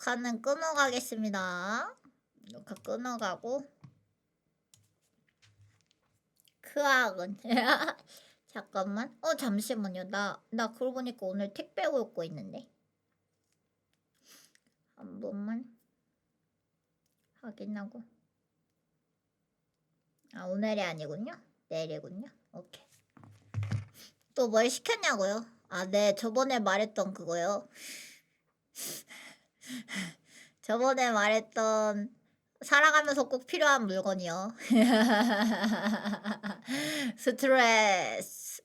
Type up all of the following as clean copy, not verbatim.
녹화는 끊어가겠습니다. 녹화 끊어가고 크악은 잠깐만. 잠시만요. 나 그러고 보니까 오늘 택배 올 거 있는데 한 번만 확인하고. 오늘이 아니군요. 내일이군요. 오케이. 또 뭘 시켰냐고요? 네, 저번에 말했던 그거요. 저번에 말했던 살아가면서 꼭 필요한 물건이요. 스트레스.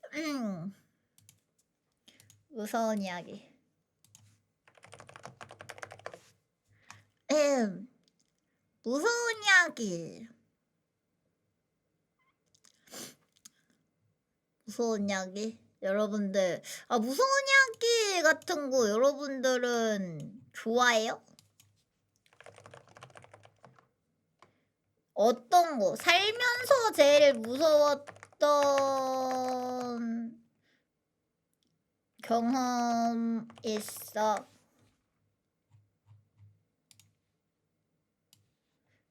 무서운 이야기. 무서운 이야기. 무서운 이야기? 여러분들, 무서운 이야기 같은 거 여러분들은 좋아해요? 어떤 거? 살면서 제일 무서웠던 경험 있어?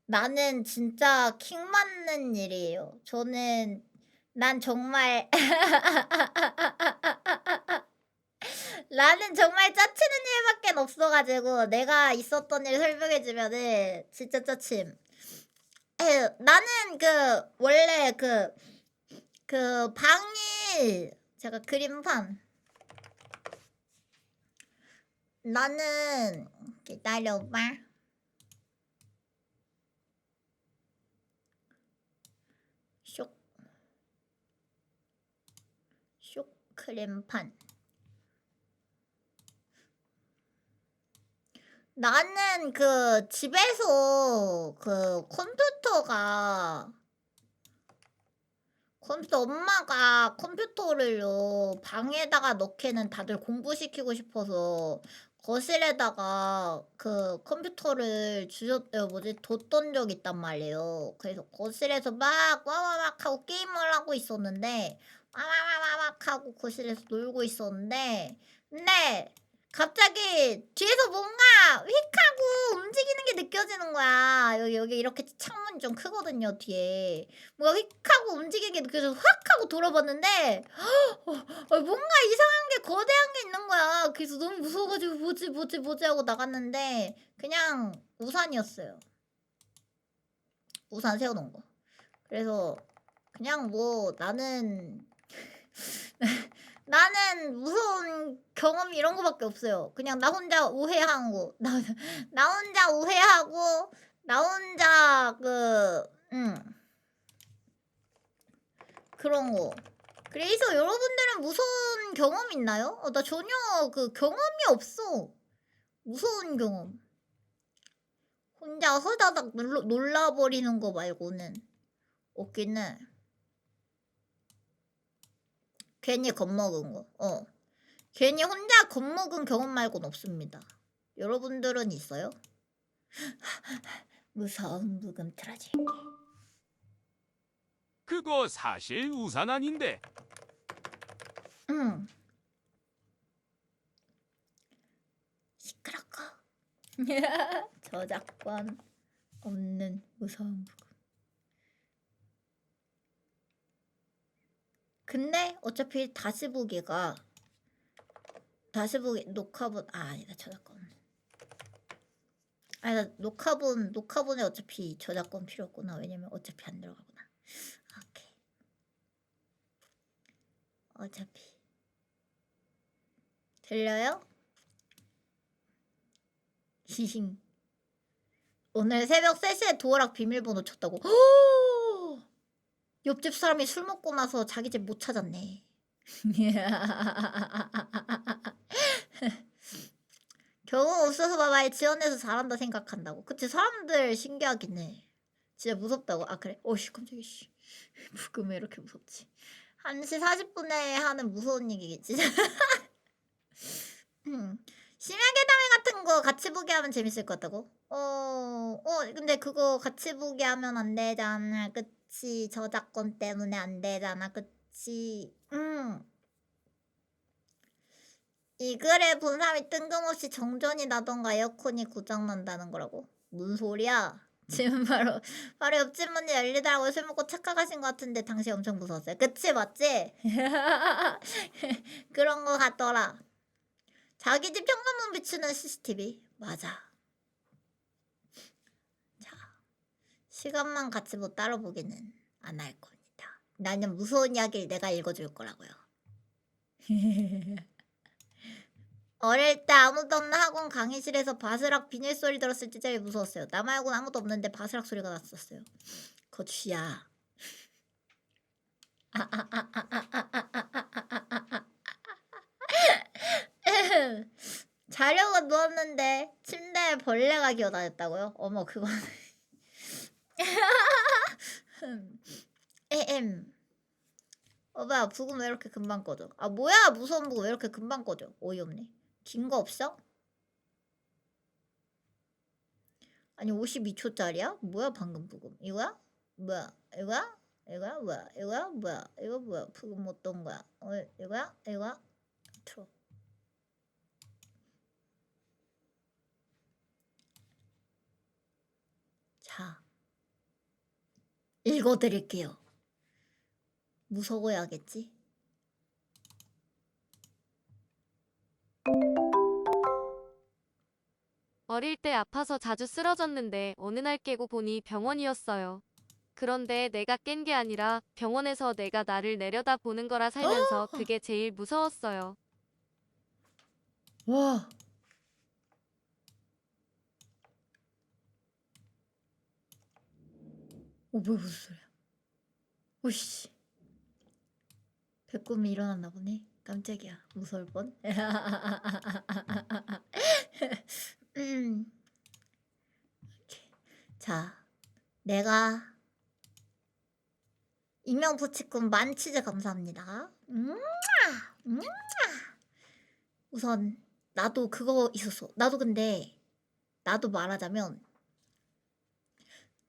나는 진짜 킹 맞는 일이에요. 난 정말 나는 정말 짜치는 일밖에 없어가지고 내가 있었던 일 설명해주면은 진짜 짜침. 나는 원래 방이 제가 그림판. 나는 기다려봐. 쇽 그림판. 나는 집에서 엄마가 컴퓨터를요 방에다가 넣기는 다들 공부시키고 싶어서 거실에다가 컴퓨터를 뒀던 적이 있단 말이에요. 그래서 거실에서 막 와와막 하고 게임을 하고 있었는데 와와와막 하고 거실에서 놀고 있었는데 근데 갑자기 뒤에서 뭔가 휙 하고 움직이는 게 느껴지는 거야. 여기 이렇게 창문이 좀 크거든요, 뒤에. 뭔가 휙 하고 움직이게 느껴져서 확 하고 돌아봤는데 뭔가 이상한 게 거대한 게 있는 거야. 그래서 너무 무서워가지고 뭐지 하고 나갔는데 그냥 우산이었어요. 우산 세워놓은 거. 그래서 그냥 나는 무서운 경험이 이런 거밖에 없어요. 그냥 나 혼자 우회한 거. 나 혼자 우회하고 나 혼자 그런 거. 그래서 여러분들은 무서운 경험 있나요? 나 전혀 경험이 없어. 무서운 경험. 혼자 허다닥 놀라버리는 거 말고는 없긴 해. 괜히 겁먹은 거. 괜히 혼자 겁먹은 경험 말고는 없습니다. 여러분들은 있어요? 무서운 묵음 트라지. 그거 사실 우산 아닌데. 시끄럽고 저작권 없는 무서운 묵음. 근데 어차피 다시 보기 녹화본 아니다 저작권. 나 녹화본에 어차피 저작권 필요 없구나. 왜냐면 어차피 안 들어가구나. 오케이. 어차피 들려요? 히힝. 오늘 새벽 3시에 도어락 비밀번호 쳤다고. 옆집 사람이 술 먹고 나서 자기 집 못 찾았네. 경험 없어서 봐봐. 지원해서 잘한다 생각한다고. 그치, 사람들 신기하긴 해. 진짜 무섭다고. 그래? 어씨 깜짝이야. 씨. 묵음 왜 이렇게 무섭지? 1시 40분에 하는 무서운 얘기겠지. 심야괴담회 같은 거 같이 보게 하면 재밌을 것 같다고? 근데 그거 같이 보게 하면 안 되잖아. 그치? 저작권 때문에 안 되잖아. 그치? 이 글에 본 사람이 뜬금없이 정전이 나던가 에어컨이 고장난다는 거라고? 뭔 소리야? 지금 바로 옆집 문이 열리더라고요. 술 먹고 착각하신 것 같은데 당시 엄청 무서웠어요. 그치 맞지? 그런 거 같더라. 자기 집 현관문 비추는 CCTV 맞아. 자, 시간만 같이 뭐 따로 보기는 안 할 겁니다. 나는 무서운 이야기를 내가 읽어줄 거라고요. 어릴 때 아무도 없는 학원 강의실에서 바스락 비닐 소리 들었을 때 제일 무서웠어요. 나 말고는 아무도 없는데 바스락 소리가 났었어요. 그거 쥐야. 자려고 누웠는데 침대에 벌레가 기어다녔다고요? 어머 그거는 에엠 뭐야 부금 왜 이렇게 금방 꺼져? 아 뭐야 무서운 부금 왜 이렇게 금방 꺼져? 어이없네. 긴 거 없어? 아니 52초짜리야? 뭐야 방금 부금 이거야? 뭐야 이거야? 이거야 뭐야 이거야 뭐야 이거 뭐야 부금 어떤 거야? 이거야? 이거야? 틀어. 자 읽어드릴게요. 무서워야겠지? 어릴 때 아파서 자주 쓰러졌는데 어느 날 깨고 보니 병원이었어요. 그런데 내가 깬 게 아니라 병원에서 내가 나를 내려다 보는 거라 살면서 그게 제일 무서웠어요. 와. 뭐야 무슨 소리야? 오씨. 배꿈이 일어났나 보네. 깜짝이야. 무서울 뻔. 자, 내가 익명부치꾼 만치즈 감사합니다. 우선 나도 그거 있었어. 나도 근데 나도 말하자면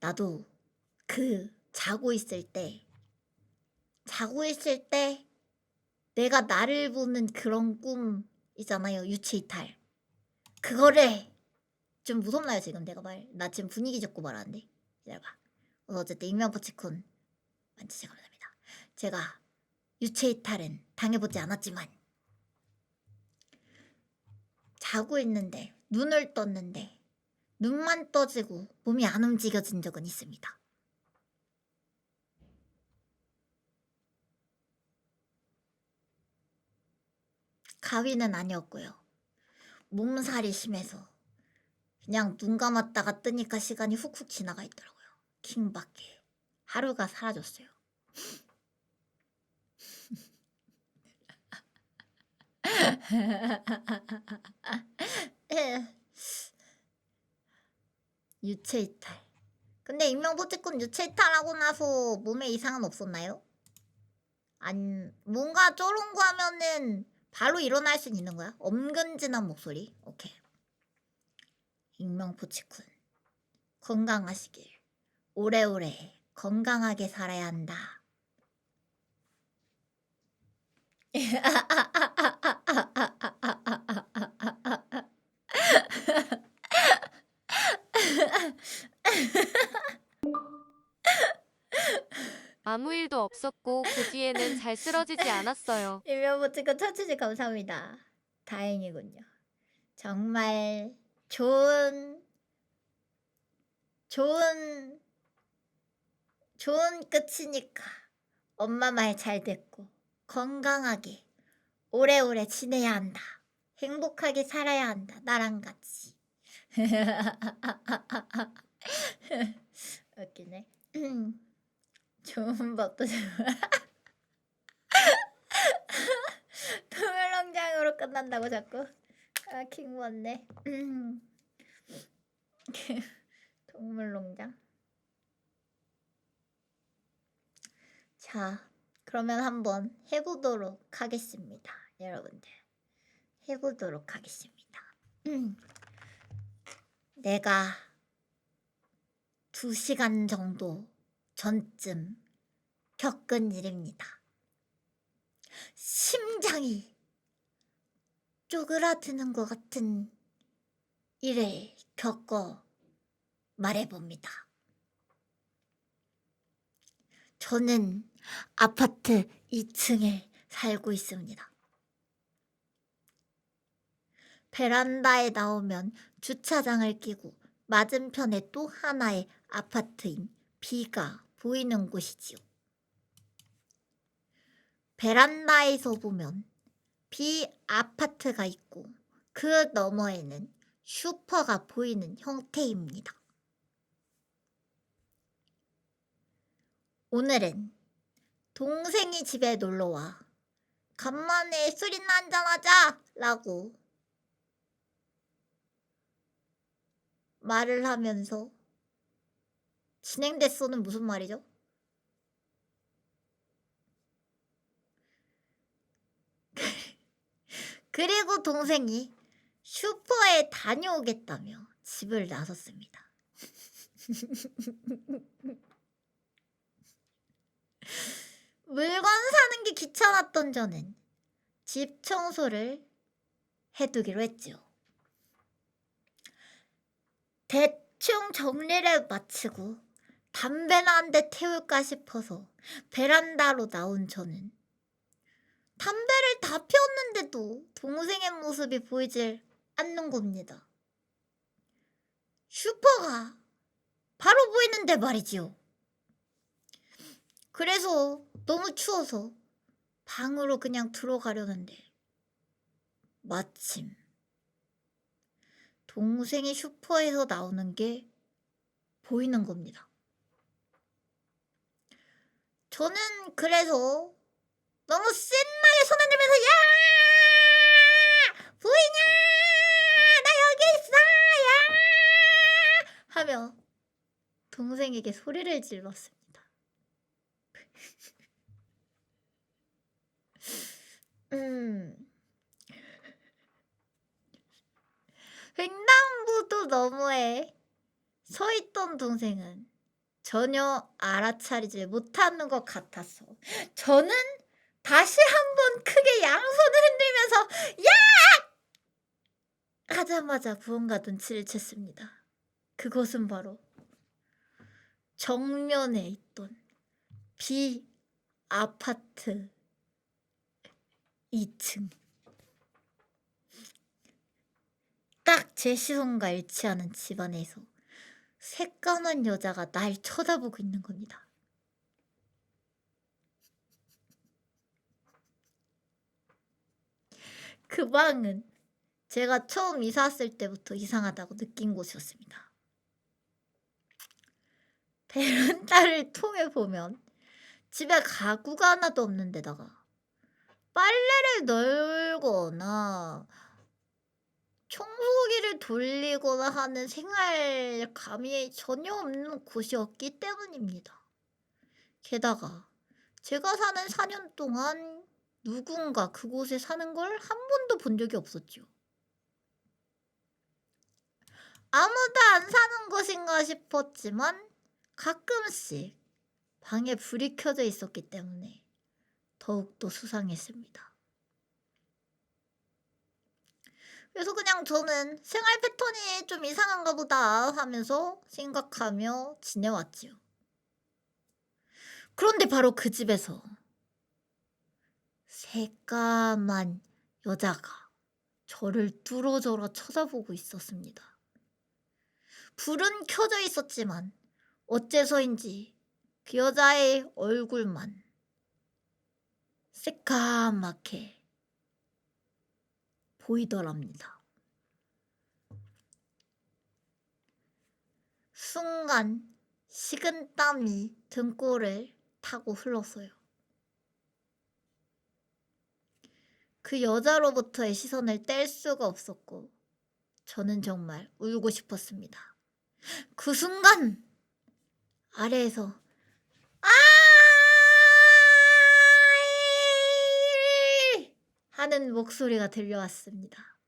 나도 그 자고 있을 때 내가 나를 보는 그런 꿈 있잖아요. 유체이탈. 그거를 좀 무섭나요 지금 내가 말? 나 지금 분위기 잡고 말하는데 기다려봐. 어쨌든 익명부치콘 만지지 감사합니다. 제가 유체이탈은 당해보지 않았지만 자고 있는데 눈을 떴는데 눈만 떠지고 몸이 안 움직여진 적은 있습니다. 가위는 아니었고요. 몸살이 심해서 그냥 눈 감았다가 뜨니까 시간이 훅훅 지나가 있더라고요. 킹밖에. 하루가 사라졌어요. 유체이탈. 근데 익명포티콘 유체이탈하고 나서 몸에 이상은 없었나요? 뭔가 쩌롱구 하면은 바로 일어날 수 있는 거야? 엄근진한 목소리? 오케이. 익명포치쿤 건강하시길 오래오래 건강하게 살아야 한다. 아무 일도 없었고 그 뒤에는 잘 쓰러지지 않았어요. 익명포치콘 쳐주지 감사합니다. 다행이군요. 정말 좋은 끝이니까 엄마 말 잘 듣고 건강하게 오래오래 지내야 한다. 행복하게 살아야 한다. 나랑 같이. 웃기네. 좋은 밥도 도멜농장으로 끝난다고 자꾸. 아 킹받네. 동물농장. 자, 그러면 한번 해보도록 하겠습니다. 여러분들. 해보도록 하겠습니다. 내가 2시간 정도 전쯤 겪은 일입니다. 심장이 쪼그라드는 것 같은 일을 겪어 말해봅니다. 저는 아파트 2층에 살고 있습니다. 베란다에 나오면 주차장을 끼고 맞은편에 또 하나의 아파트인 B가 보이는 곳이지요. 베란다에서 보면 B 아파트가 있고 그 너머에는 슈퍼가 보이는 형태입니다. 오늘은 동생이 집에 놀러와 간만에 술이나 한잔하자 라고 말을 하면서 진행됐어는 무슨 말이죠? 그리고 동생이 슈퍼에 다녀오겠다며 집을 나섰습니다. 물건 사는 게 귀찮았던 저는 집 청소를 해두기로 했죠. 대충 정리를 마치고 담배나 한 대 태울까 싶어서 베란다로 나온 저는 담배를 다 피웠는데도 동생의 모습이 보이질 않는 겁니다. 슈퍼가 바로 보이는데 말이지요. 그래서 너무 추워서 방으로 그냥 들어가려는데 마침 동생이 슈퍼에서 나오는 게 보이는 겁니다. 저는 그래서 너무 신나게 손을 들면서 야! 보이냐? 나 여기 있어! 야! 하며 동생에게 소리를 질렀습니다. 횡단보도 너머에 서 있던 동생은 전혀 알아차리지 못하는 것 같아서 저는 다시 한번 크게 양손을 흔들면서 야! 하자마자 무언가 눈치를 챘습니다. 그것은 바로 정면에 있던 B 아파트 2층. 딱 제 시선과 일치하는 집안에서 새까만 여자가 날 쳐다보고 있는 겁니다. 그 방은 제가 처음 이사 왔을 때부터 이상하다고 느낀 곳이었습니다. 베란다를 통해 보면 집에 가구가 하나도 없는 데다가 빨래를 널거나 청소기를 돌리거나 하는 생활감이 전혀 없는 곳이었기 때문입니다. 게다가 제가 사는 4년 동안 누군가 그곳에 사는 걸 한 번도 본 적이 없었죠. 아무도 안 사는 곳인가 싶었지만 가끔씩 방에 불이 켜져 있었기 때문에 더욱더 수상했습니다. 그래서 그냥 저는 생활 패턴이 좀 이상한가 보다 하면서 생각하며 지내왔지요. 그런데 바로 그 집에서 새까만 여자가 저를 뚫어져라 쳐다보고 있었습니다. 불은 켜져 있었지만 어째서인지 그 여자의 얼굴만 새까맣게 보이더랍니다. 순간 식은 땀이 등골을 타고 흘렀어요. 그 여자로부터의 시선을 뗄 수가 없었고 저는 정말 울고 싶었습니다. 그 순간 아래에서 아! 하는 목소리가 들려왔습니다.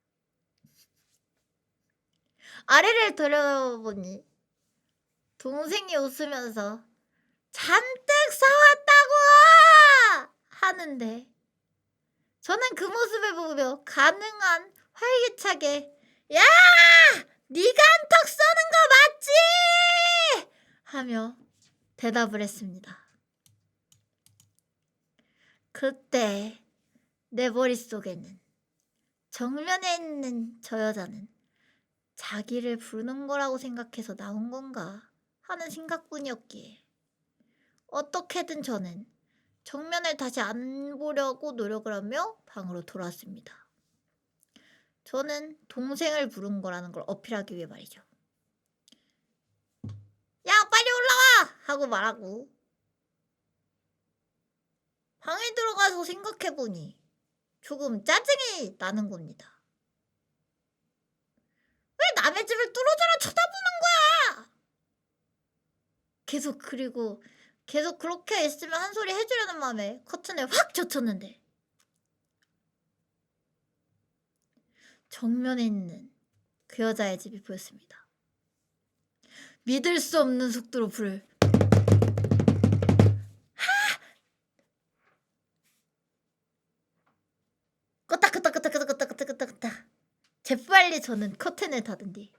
아래를 돌아보니 동생이 웃으면서 잔뜩 사왔다고 하는데 저는 그 모습을 보며 가능한 활기차게 야! 네가 한턱 쏘는 거 맞지? 하며 대답을 했습니다. 그때 내 머릿속에는 정면에 있는 저 여자는 자기를 부르는 거라고 생각해서 나온 건가 하는 생각뿐이었기에 어떻게든 저는 정면을 다시 안 보려고 노력을 하며 방으로 돌아왔습니다. 저는 동생을 부른 거라는 걸 어필하기 위해 말이죠. 야 빨리 올라와! 하고 말하고 방에 들어가서 생각해보니 조금 짜증이 나는 겁니다. 왜 남의 집을 뚫어져라 쳐다보는 거야! 그리고 계속 그렇게 있으면 한 소리 해주려는 마음에 커튼을 확 젖혔는데 정면에 있는 그 여자의 집이 보였습니다. 믿을 수 없는 속도로 불을 끄덕끄덕끄덕끄덕끄덕끄덕끄덕 재빨리 저는 커튼을 닫은 뒤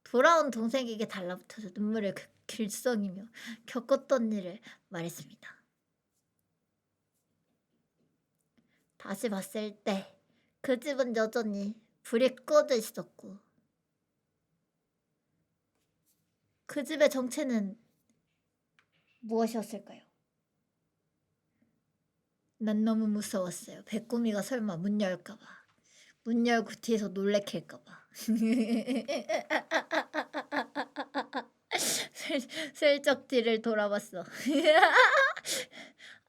돌아온 동생에게 달라붙어서 눈물을 길썽이며 겪었던 일을 말했습니다. 다시 봤을 때 그 집은 여전히 불이 꺼져 있었고 그 집의 정체는 무엇이었을까요? 난 너무 무서웠어요. 배꼽이가 설마 문 열까봐. 문 열고 뒤에서 놀래킬까봐. 슬쩍 뒤를 돌아봤어.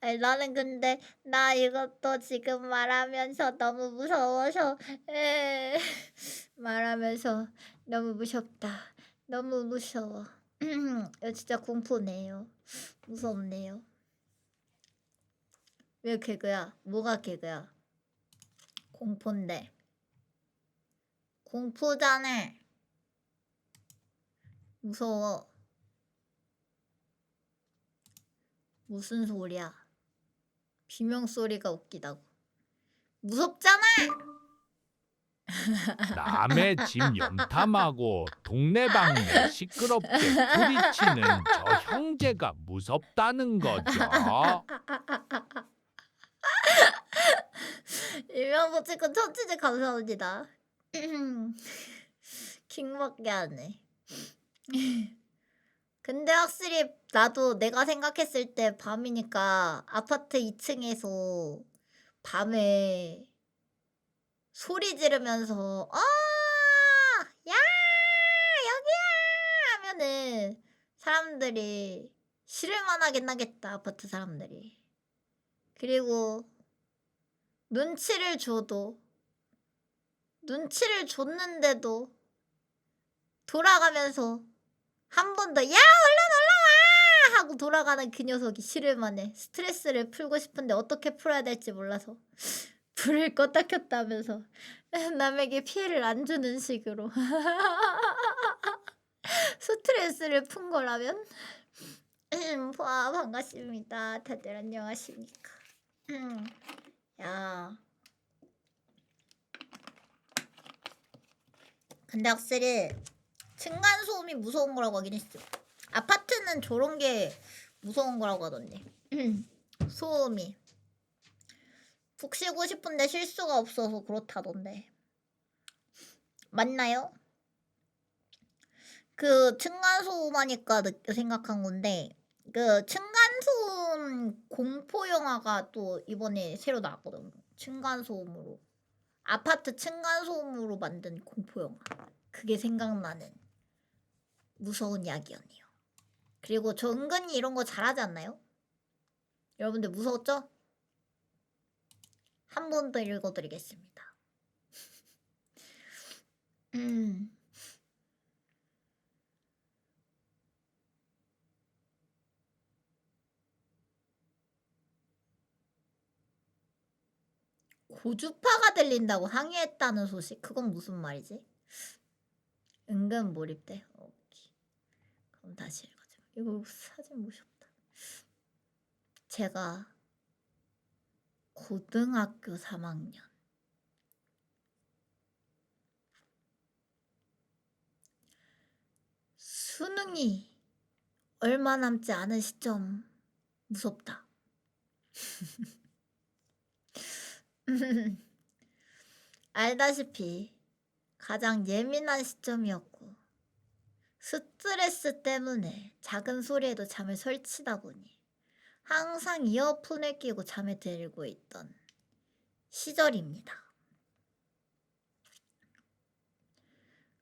아니, 나는 근데 나 이것도 지금 말하면서 너무 무서워서 말하면서 너무 무섭다. 너무 무서워. 이거 진짜 공포네요. 무섭네요. 왜 개그야? 뭐가 개그야? 공포인데. 공포잖아. 무서워. 무슨 소리야? 비명소리가 웃기다고. 무섭잖아! 남의 집 염탐하고 동네방네 시끄럽게 부딪히는 저 형제가 무섭다는 거죠. 일명보치고 천지지 감사합니다. 킹밖에 안 해. 근데 확실히 나도 내가 생각했을 때 밤이니까 아파트 2층에서 밤에 소리 지르면서 야 여기야 하면은 사람들이 싫을만하긴 하겠다. 아파트 사람들이. 그리고 눈치를 줬는데도 돌아가면서 한 번 더 야 얼른 올라와 하고 돌아가는 그 녀석이 싫을만해. 스트레스를 풀고 싶은데 어떻게 풀어야 될지 몰라서 불을 껐다 켰다 하면서 남에게 피해를 안 주는 식으로 스트레스를 푼 거라면 반갑습니다. 다들 안녕하십니까. 야 근데 확실히 층간소음이 무서운 거라고 하긴 했어. 아파트는 저런 게 무서운 거라고 하던데. 소음이 푹 쉬고 싶은데 쉴 수가 없어서 그렇다던데. 맞나요? 그 층간소음 하니까 생각한 건데 그 층간소음 공포 영화가 또 이번에 새로 나왔거든. 층간소음으로 아파트 층간소음으로 만든 공포 영화. 그게 생각나는 무서운 이야기였네요. 그리고 저 은근히 이런 거 잘하지 않나요? 여러분들 무서웠죠? 한 번 더 읽어드리겠습니다. 고주파가 들린다고 항의했다는 소식? 그건 무슨 말이지? 은근 몰입돼. 오케이. 그럼 다시 읽어줘. 이거 사진 무섭다. 제가 고등학교 3학년. 수능이 얼마 남지 않은 시점. 무섭다. 알다시피 가장 예민한 시점이었고 스트레스 때문에 작은 소리에도 잠을 설치다 보니 항상 이어폰을 끼고 잠에 들고 있던 시절입니다.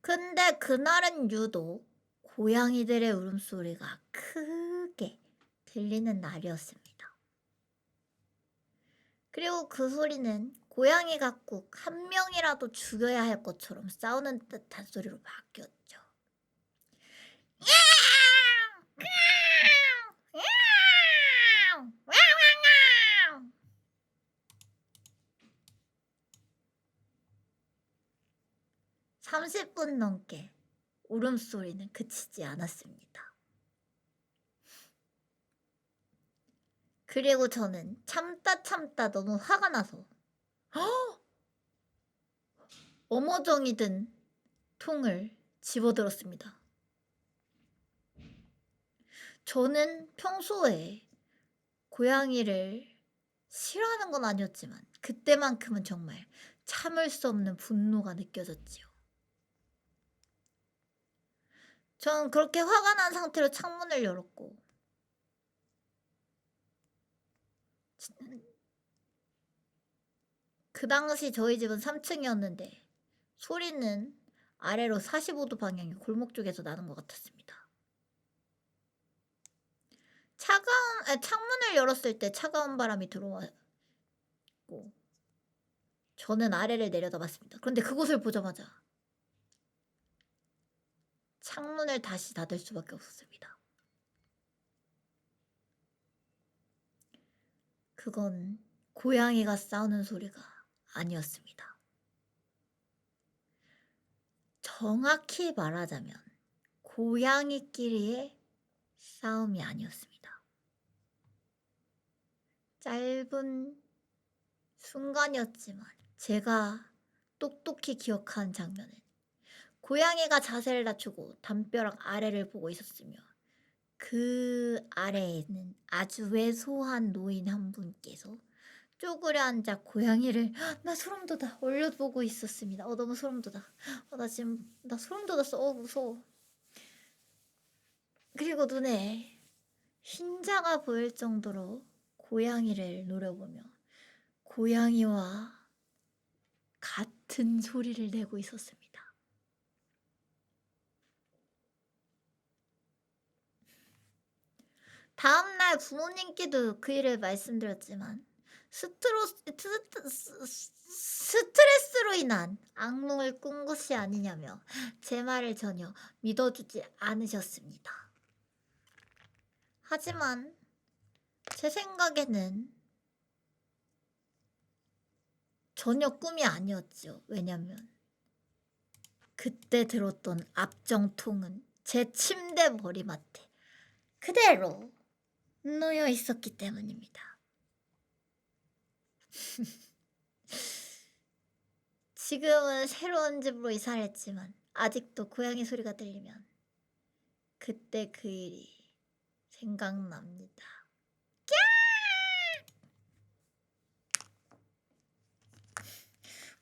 근데 그날은 유독 고양이들의 울음소리가 크게 들리는 날이었습니다. 그리고 그 소리는 고양이가 꼭 한 명이라도 죽여야 할 것처럼 싸우는 듯한 소리로 바뀌었죠. 30분 넘게 울음소리는 그치지 않았습니다. 그리고 저는 참다 너무 화가 나서 어머정이 든 통을 집어들었습니다. 저는 평소에 고양이를 싫어하는 건 아니었지만 그때만큼은 정말 참을 수 없는 분노가 느껴졌지요. 전 그렇게 화가 난 상태로 창문을 열었고 그 당시 저희 집은 3층이었는데 소리는 아래로 45도 방향의 골목 쪽에서 나는 것 같았습니다. 창문을 열었을 때 차가운 바람이 들어왔고 저는 아래를 내려다봤습니다. 그런데 그곳을 보자마자 창문을 다시 닫을 수밖에 없었습니다. 그건 고양이가 싸우는 소리가 아니었습니다. 정확히 말하자면 고양이끼리의 싸움이 아니었습니다. 짧은 순간이었지만 제가 똑똑히 기억하는 장면은 고양이가 자세를 낮추고 담벼락 아래를 보고 있었으며 그 아래에는 아주 왜소한 노인 한 분께서 쪼그려 앉아 고양이를 나 소름 돋아 올려보고 있었습니다. 너무 소름 돋아. 나 소름 돋았어. 무서워. 그리고 눈에 흰자가 보일 정도로 고양이를 노려보며 고양이와 같은 소리를 내고 있었습니다. 다음날 부모님께도 그 일을 말씀드렸지만 스트레스로 인한 악몽을 꾼 것이 아니냐며 제 말을 전혀 믿어주지 않으셨습니다. 하지만 제 생각에는 전혀 꿈이 아니었죠. 왜냐면 그때 들었던 압정통은 제 침대 머리맡에 그대로 놓여 있었기 때문입니다. 지금은 새로운 집으로 이사를 했지만 아직도 고양이 소리가 들리면 그때 그 일이 생각납니다.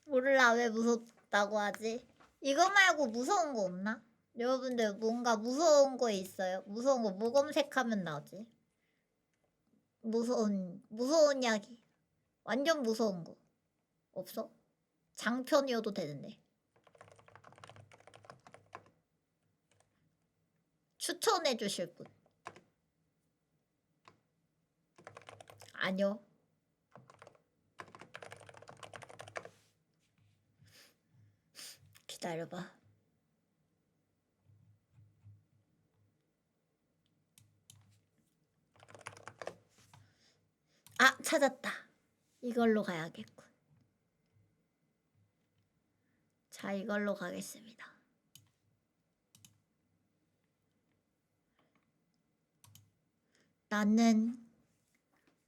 몰라 왜 무섭다고 하지? 이거 말고 무서운 거 없나? 여러분들 뭔가 무서운 거 있어요? 무서운 거 뭐 검색하면 나오지? 무서운 이야기. 완전 무서운 거 없어? 장편이어도 되는데. 추천해 주실 분. 아니요. 기다려봐. 찾았다. 이걸로 가야겠군. 자, 이걸로 가겠습니다. 나는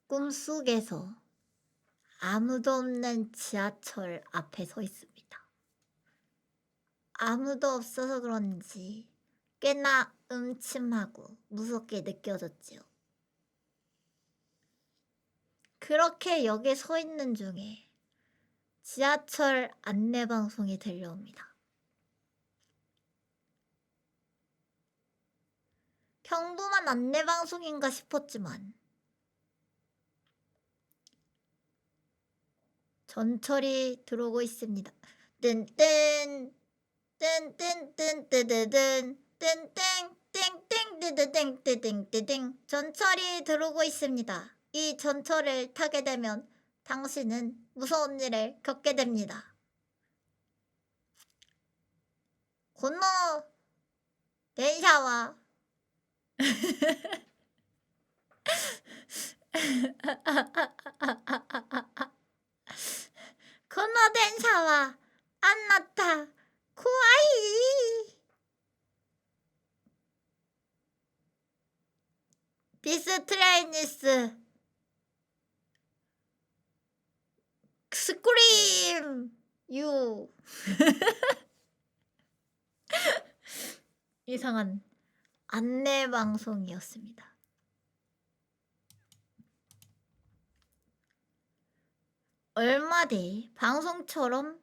꿈속에서 아무도 없는 지하철 앞에 서 있습니다. 아무도 없어서 그런지 꽤나 음침하고 무섭게 느껴졌지요. 그렇게 역에 서 있는 중에 지하철 안내방송이 들려옵니다. 평범한 안내방송인가 싶었지만 전철이 들어오고 있습니다. 뜬뜬 뜬뜬뜬뜨드든 뜬땡 땡땡뜨드땡 뜨딩뜨딩 전철이 들어오고 있습니다. 이 전철을 타게 되면 당신은 무서운 일을 겪게 됩니다. 건너電車は この電車はあんなた怖い This train is scream you 이상한 안내 방송이었습니다. 얼마 뒤 방송처럼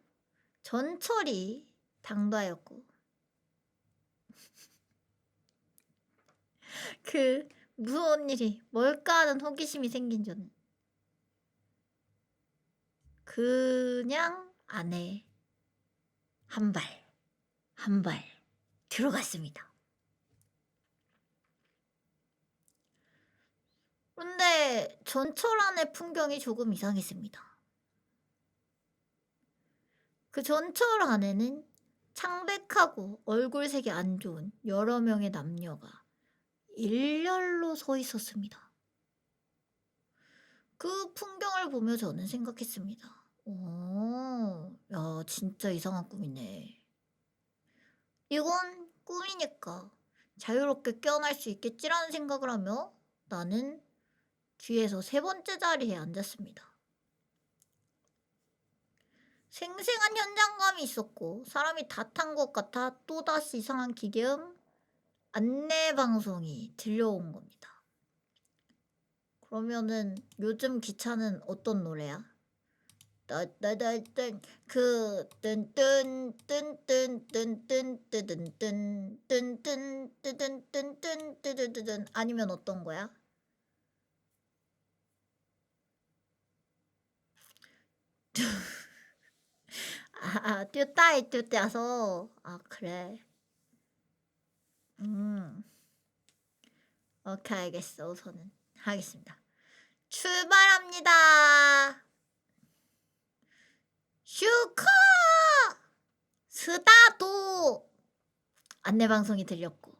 전철이 당도하였고 그 무서운 일이 뭘까 하는 호기심이 생긴 저는 그냥 안에 한 발 들어갔습니다. 근데 전철 안의 풍경이 조금 이상했습니다. 그 전철 안에는 창백하고 얼굴색이 안 좋은 여러 명의 남녀가 일렬로 서 있었습니다. 그 풍경을 보며 저는 생각했습니다. 야, 진짜 이상한 꿈이네. 이건 꿈이니까 자유롭게 깨어날 수 있겠지라는 생각을 하며 나는 뒤에서 세 번째 자리에 앉았습니다. 생생한 현장감이 있었고 사람이 다 탄 것 같아 또다시 이상한 기계음 안내방송이 들려온 겁니다. 그러면은 요즘 기차는 어떤 노래야? 그 뜬뜬뜬뜬뜬뜬뜬뜬뜬뜬뜬뜬뜬뜬뜬뜬뜬뜬뜬 아니면 어떤 거야? 뚜따이 뚜따서 그래. 오케이 알겠어. 우선은 하겠습니다. 출발합니다. 슈커 스타트 안내방송이 들렸고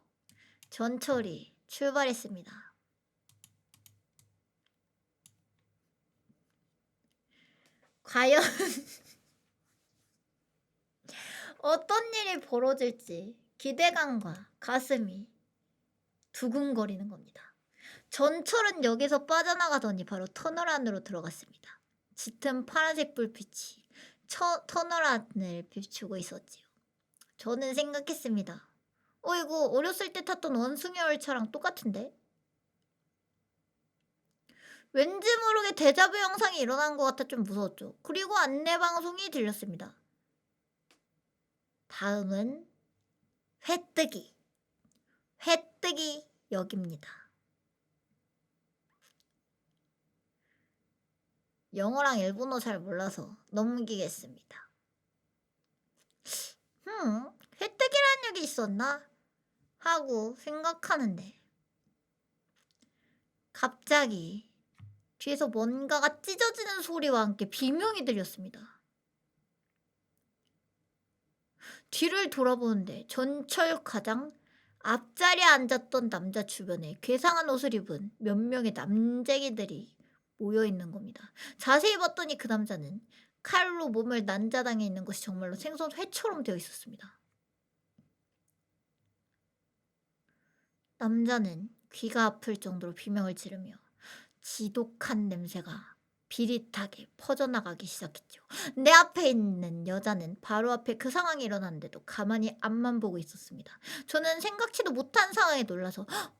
전철이 출발했습니다. 과연 어떤 일이 벌어질지 기대감과 가슴이 두근거리는 겁니다. 전철은 역에서 빠져나가더니 바로 터널 안으로 들어갔습니다. 짙은 파란색 불빛이 터널 안을 비추고 있었지요. 저는 생각했습니다. 이거 어렸을 때 탔던 원숭이 열차랑 똑같은데? 왠지 모르게 데자뷰 영상이 일어난 것 같아 좀 무서웠죠. 그리고 안내방송이 들렸습니다. 다음은 회뜨기 역입니다. 영어랑 일본어 잘 몰라서 넘기겠습니다. 회뜨기라는 역이 있었나? 하고 생각하는데 갑자기 뒤에서 뭔가가 찢어지는 소리와 함께 비명이 들렸습니다. 뒤를 돌아보는데 전철 가장 앞자리에 앉았던 남자 주변에 괴상한 옷을 입은 몇 명의 남재기들이 모여있는 겁니다. 자세히 봤더니 그 남자는 칼로 몸을 난자당해 있는 것이 정말로 생선 회처럼 되어 있었습니다. 남자는 귀가 아플 정도로 비명을 지르며 지독한 냄새가 비릿하게 퍼져나가기 시작했죠. 내 앞에 있는 여자는 바로 앞에 그 상황이 일어났는데도 가만히 앞만 보고 있었습니다. 저는 생각지도 못한 상황에 놀라서 "헉!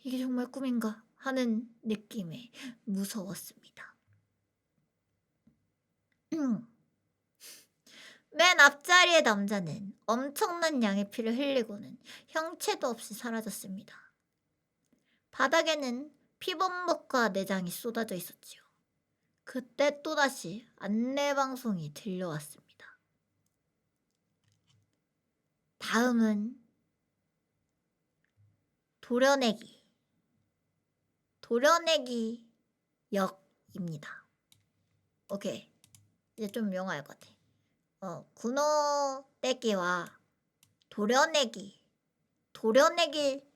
이게 정말 꿈인가 하는 느낌에 무서웠습니다. 맨 앞자리의 남자는 엄청난 양의 피를 흘리고는 형체도 없이 사라졌습니다. 바닥에는 피범벅과 내장이 쏟아져 있었지요. 그때 또다시 안내방송이 들려왔습니다. 다음은 도려내기 역입니다. 오케이, 이제 좀 영어할 것 같아. 군어떼기와 도려내기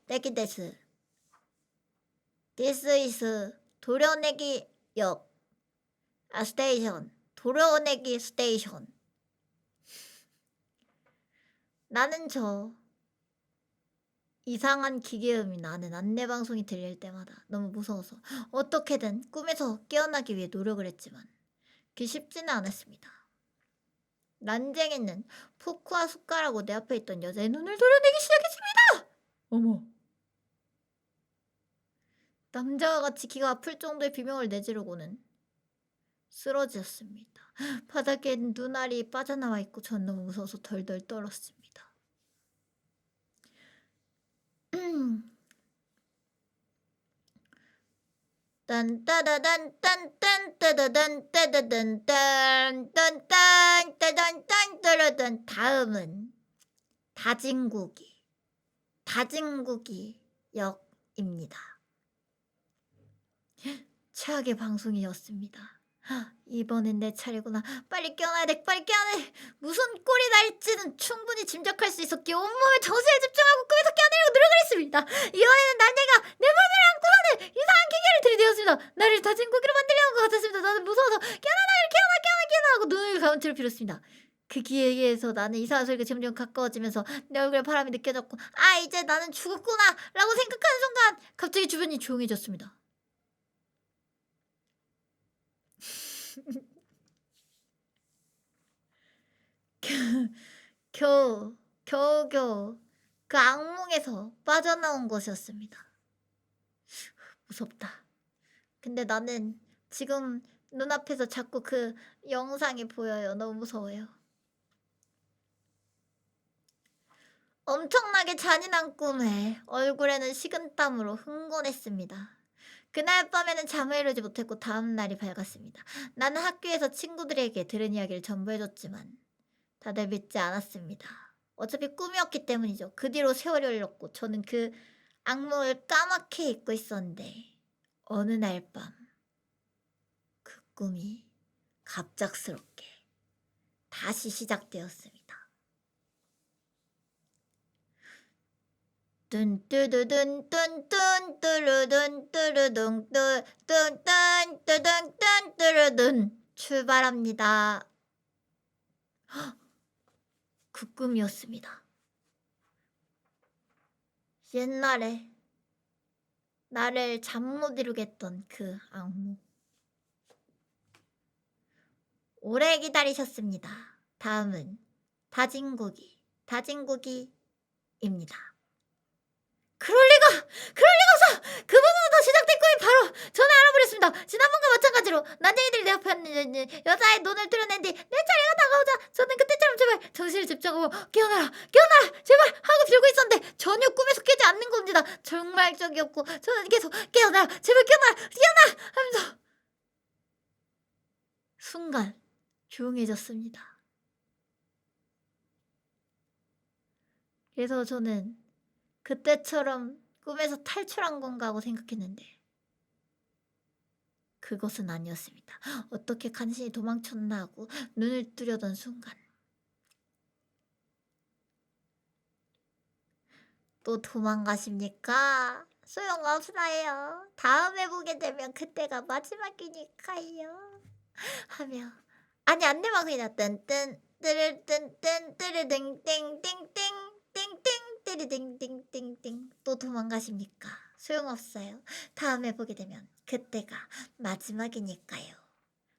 데스. This is 도려내기 역. 스테이션. 도려내기 스테이션. 나는 저 이상한 기계음이 나는 안내방송이 들릴 때마다 너무 무서워서 어떻게든 꿈에서 깨어나기 위해 노력을 했지만 그게 쉽지는 않았습니다. 난쟁이는 포크와 숟가락으로 내 앞에 있던 여자의 눈을 도려내기 시작했습니다. 어머. 남자와 같이 기가 아플 정도의 비명을 내지르고는 쓰러졌습니다. 바닥엔 눈알이 빠져나와 있고 전 너무 무서워서 덜덜 떨었습니다. 딴따다단딴딴따다단따다단딴딴딴딴딴딴딴딴딴 다음은 다진국이 역입니다. 최악의 방송이었습니다. 이번엔 내 차례구나. 빨리 깨어나야 돼. 무슨 꼴이 날지는 충분히 짐작할 수 있었기에 온몸에 정신을 집중하고 꿈에서 깨어내려고 노력을 했습니다. 이번에는 난내가 내 몸을 안고 사는 이상한 기계를 들이대었습니다. 나를 다진 고기로 만들려는 것 같았습니다. 나는 무서워서 깨어나 하고 눈을 감추려 빌었습니다. 그 기계에서 나는 이상한 소리가 점점 가까워지면서 내 얼굴에 바람이 느껴졌고 이제 나는 죽었구나 라고 생각하는 순간 갑자기 주변이 조용해졌습니다. 겨우 그 악몽에서 빠져나온 것이었습니다. 무섭다. 근데 나는 지금 눈앞에서 자꾸 그 영상이 보여요. 너무 무서워요. 엄청나게 잔인한 꿈에 얼굴에는 식은땀으로 흥건했습니다. 그날 밤에는 잠을 이루지 못했고 다음 날이 밝았습니다. 나는 학교에서 친구들에게 들은 이야기를 전부해줬지만 다들 믿지 않았습니다. 어차피 꿈이었기 때문이죠. 그 뒤로 세월이 흘렀고 저는 그 악몽을 까맣게 잊고 있었는데 어느 날 밤 그 꿈이 갑작스럽게 다시 시작되었습니다. 뚠뚜두둔 뚠뚠 뚜루둔 뚜루둥 뚠뚠 뚜둥 뚠 뚜루둔 출발합니다. 그 꿈이었습니다. 옛날에 나를 잠 못 이루게 했던 그 악몽. 오래 기다리셨습니다. 다음은 다진고기입니다. 그럴 리가 없어! 그 부분부터 시작된 꿈이 바로 저는 알아버렸습니다. 지난번과 마찬가지로 난쟁이들이 내 앞에 있는 여자의 눈을 뚫어낸 뒤 내 차례가 다가오자 저는 그때처럼 제발 정신을 집중하고 깨어나라 제발 하고 빌고 있었는데 전혀 꿈에서 깨지 않는 겁니다. 정말적이었고 저는 계속 깨어나라 제발 깨어나라 하면서 순간 조용해졌습니다. 그래서 저는 그때처럼 꿈에서 탈출한 건가 하고 생각했는데 그것은 아니었습니다. 어떻게 간신히 도망쳤나 하고 눈을 뜨려던 순간 또 도망가십니까? 소용없어요. 다음에 보게 되면 그때가 마지막이니까요. 하며 아니 안내방송이다. 뜬뜬 뜨르뜬뜬 뜨르등땡땡땡 땡땡 띠리딩띵띵띵 또 도망가십니까? 소용없어요. 다음에 보게 되면 그때가 마지막이니까요.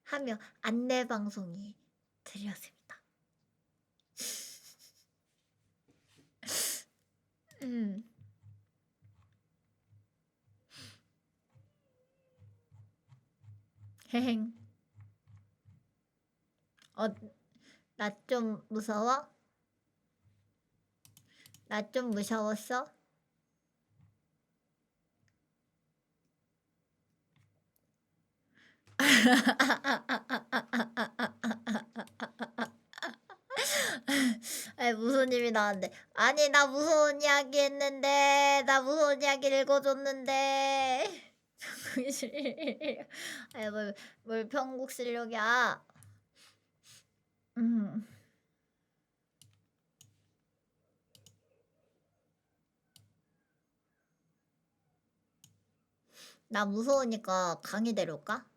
하며 안내 방송이 들렸습니다. 헤행. 나 좀 무서워? 나 좀 무서웠어? 아니 무슨 일이 나왔는데 아니 나 무서운 이야기 했는데 나 무서운 이야기 읽어줬는데 아니 뭘 편국실력이야. 나 무서우니까 강의 데려올까?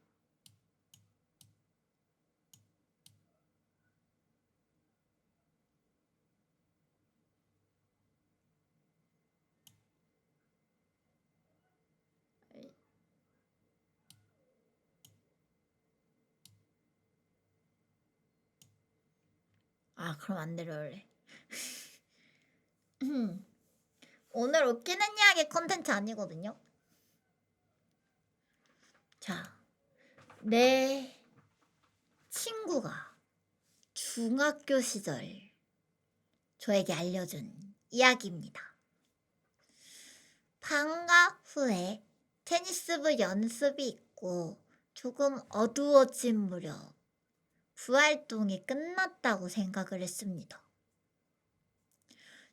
아 그럼 안 데려올래. 오늘 웃기는 이야기 컨텐츠 아니거든요. 자, 내 친구가 중학교 시절 저에게 알려준 이야기입니다. 방과 후에 테니스부 연습이 있고 조금 어두워진 무렵 부활동이 끝났다고 생각을 했습니다.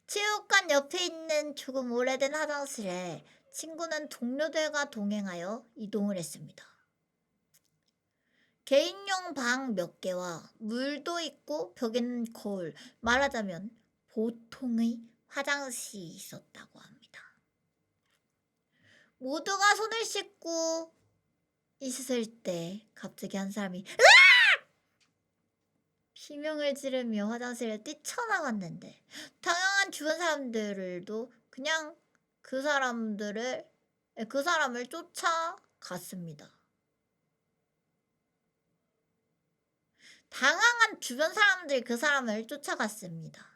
체육관 옆에 있는 조금 오래된 화장실에 친구는 동료들과 동행하여 이동을 했습니다. 개인용 방 몇 개와 물도 있고 벽에는 거울, 말하자면 보통의 화장실이 있었다고 합니다. 모두가 손을 씻고 있을 때 갑자기 한 사람이 으악! 비명을 지르며 화장실에 뛰쳐나갔는데 당황한 주변 사람들도 그냥 그 사람을 쫓아갔습니다. 당황한 주변 사람들이 그 사람을 쫓아갔습니다.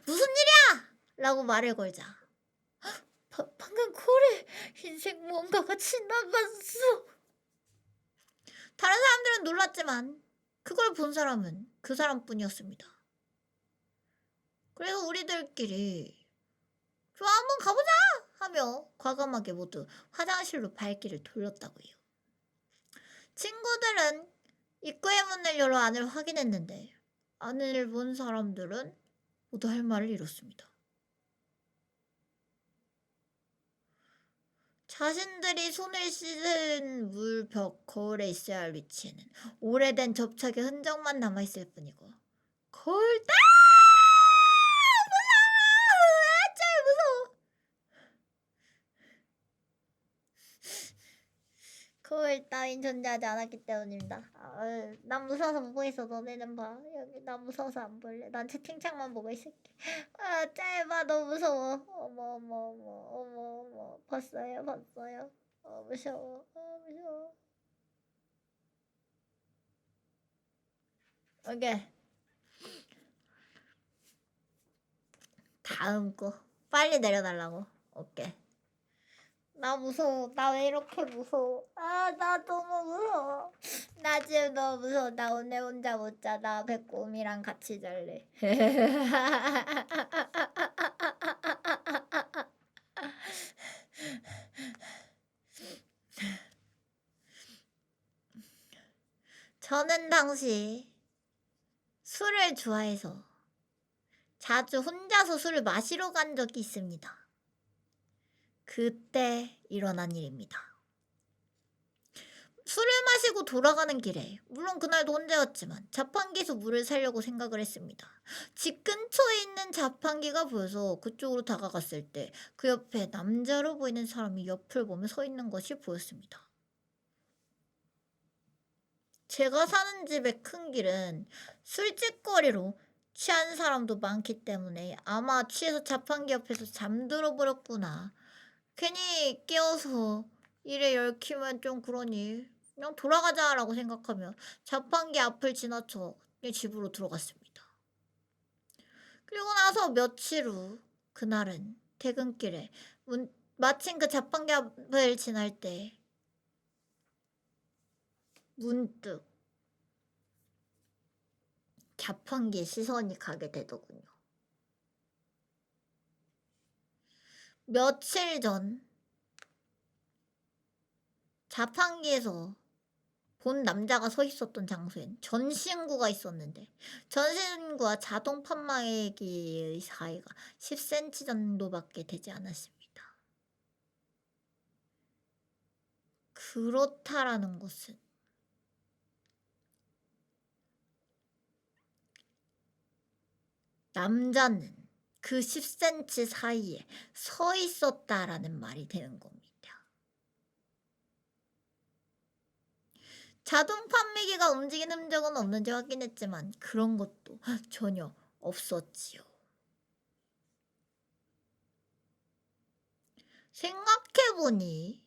무슨 일이야! 라고 말을 걸자 방금 코를 흰색 무언가가 지나갔어. 다른 사람들은 놀랐지만 그걸 본 사람은 그 사람뿐이었습니다. 그래서 우리들끼리 좋아 한번 가보자 하며 과감하게 모두 화장실로 발길을 돌렸다고요. 친구들은 입구의 문을 열어 안을 확인했는데 안을 본 사람들은 모두 할 말을 잃었습니다. 자신들이 손을 씻은 물, 벽, 거울에 있어야 할 위치에는 오래된 접착의 흔적만 남아있을 뿐이고 거울 무서워! 짤 무서워! 거울 따윈 존재하지 않았기 때문입니다. 난 무서워서 못 보겠어. 너네는 봐. 여기 난 무서워서 안 볼래. 난 채팅창만 보고 있을게. 짧아 너무 무서워. 어머 봤어요. 무서워. 무서워. 오케이. 다음 거 빨리 내려달라고. 오케이. 나 무서워. 나 왜 이렇게 무서워? 나 너무 무서워. 나 지금 너무 무서워. 나 오늘 혼자 못 자. 나 배꼽이랑 같이 잘래. 저는 당시 술을 좋아해서 자주 혼자서 술을 마시러 간 적이 있습니다. 그때 일어난 일입니다. 술을 마시고 돌아가는 길에 물론 그날도 혼자였지만 자판기에서 물을 사려고 생각을 했습니다. 집 근처에 있는 자판기가 보여서 그쪽으로 다가갔을 때 그 옆에 남자로 보이는 사람이 옆을 보며 서 있는 것이 보였습니다. 제가 사는 집의 큰 길은 술집거리로 취한 사람도 많기 때문에 아마 취해서 자판기 옆에서 잠들어 버렸구나. 괜히 깨워서 일에 얽히면 좀 그러니 그냥 돌아가자라고 생각하며 자판기 앞을 지나쳐 집으로 들어갔습니다. 그리고 나서 며칠 후 그날은 퇴근길에 마침 그 자판기 앞을 지날 때 문득 자판기에 시선이 가게 되더군요. 며칠 전 자판기에서 본 남자가 서 있었던 장소엔 전신구가 있었는데 전신구와 자동 판매기의 사이가 10cm 정도밖에 되지 않았습니다. 그렇다라는 것은 남자는 그 10cm 사이에 서 있었다라는 말이 되는 겁니다. 자동 판매기가 움직이는 흔적은 없는지 확인했지만 그런 것도 전혀 없었지요. 생각해보니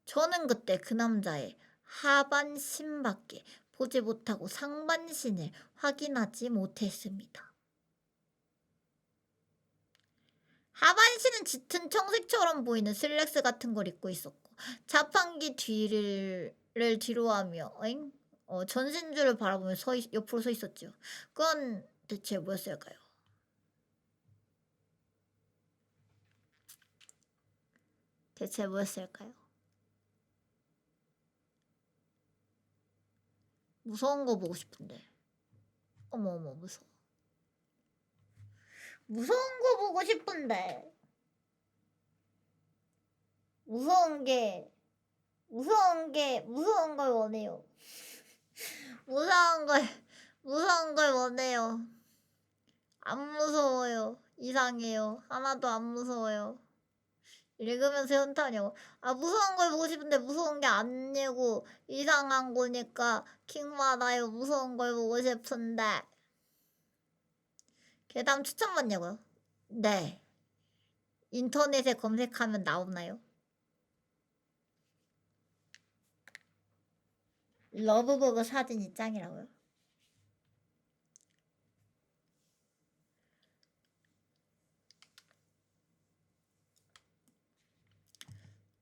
저는 그때 그 남자의 하반신밖에 보지 못하고 상반신을 확인하지 못했습니다. 하반신은 짙은 청색처럼 보이는 슬랙스 같은 걸 입고 있었고 자판기 뒤를 뒤로 하며 전신줄을 바라보며 옆으로 서 있었죠. 그건 대체 뭐였을까요? 대체 뭐였을까요? 무서운 거 보고 싶은데. 어머 무서워. 무서운 거 보고 싶은데. 무서운 걸 원해요. 무서운 걸 원해요. 안 무서워요. 이상해요. 하나도 안 무서워요. 읽으면서 현타냐고. 무서운 걸 보고 싶은데 무서운 게 아니고 이상한 거니까 킹 많아요. 무서운 걸 보고 싶은데. 괴담 추천받냐고요? 네. 인터넷에 검색하면 나오나요? 러브버그 사진이 짱이라고요?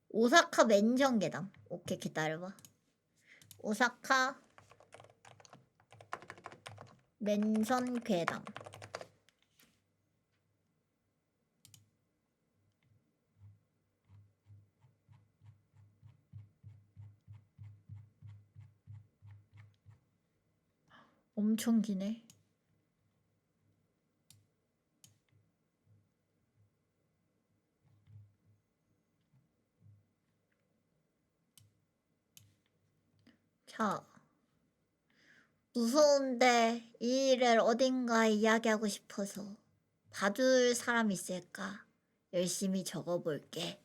오사카 맨션 괴담. 오케이, 기다려봐. 오사카 맨션 괴담. 엄청 기네. 자, 무서운데 이 일을 어딘가에 이야기하고 싶어서 봐줄 사람 있을까? 열심히 적어볼게.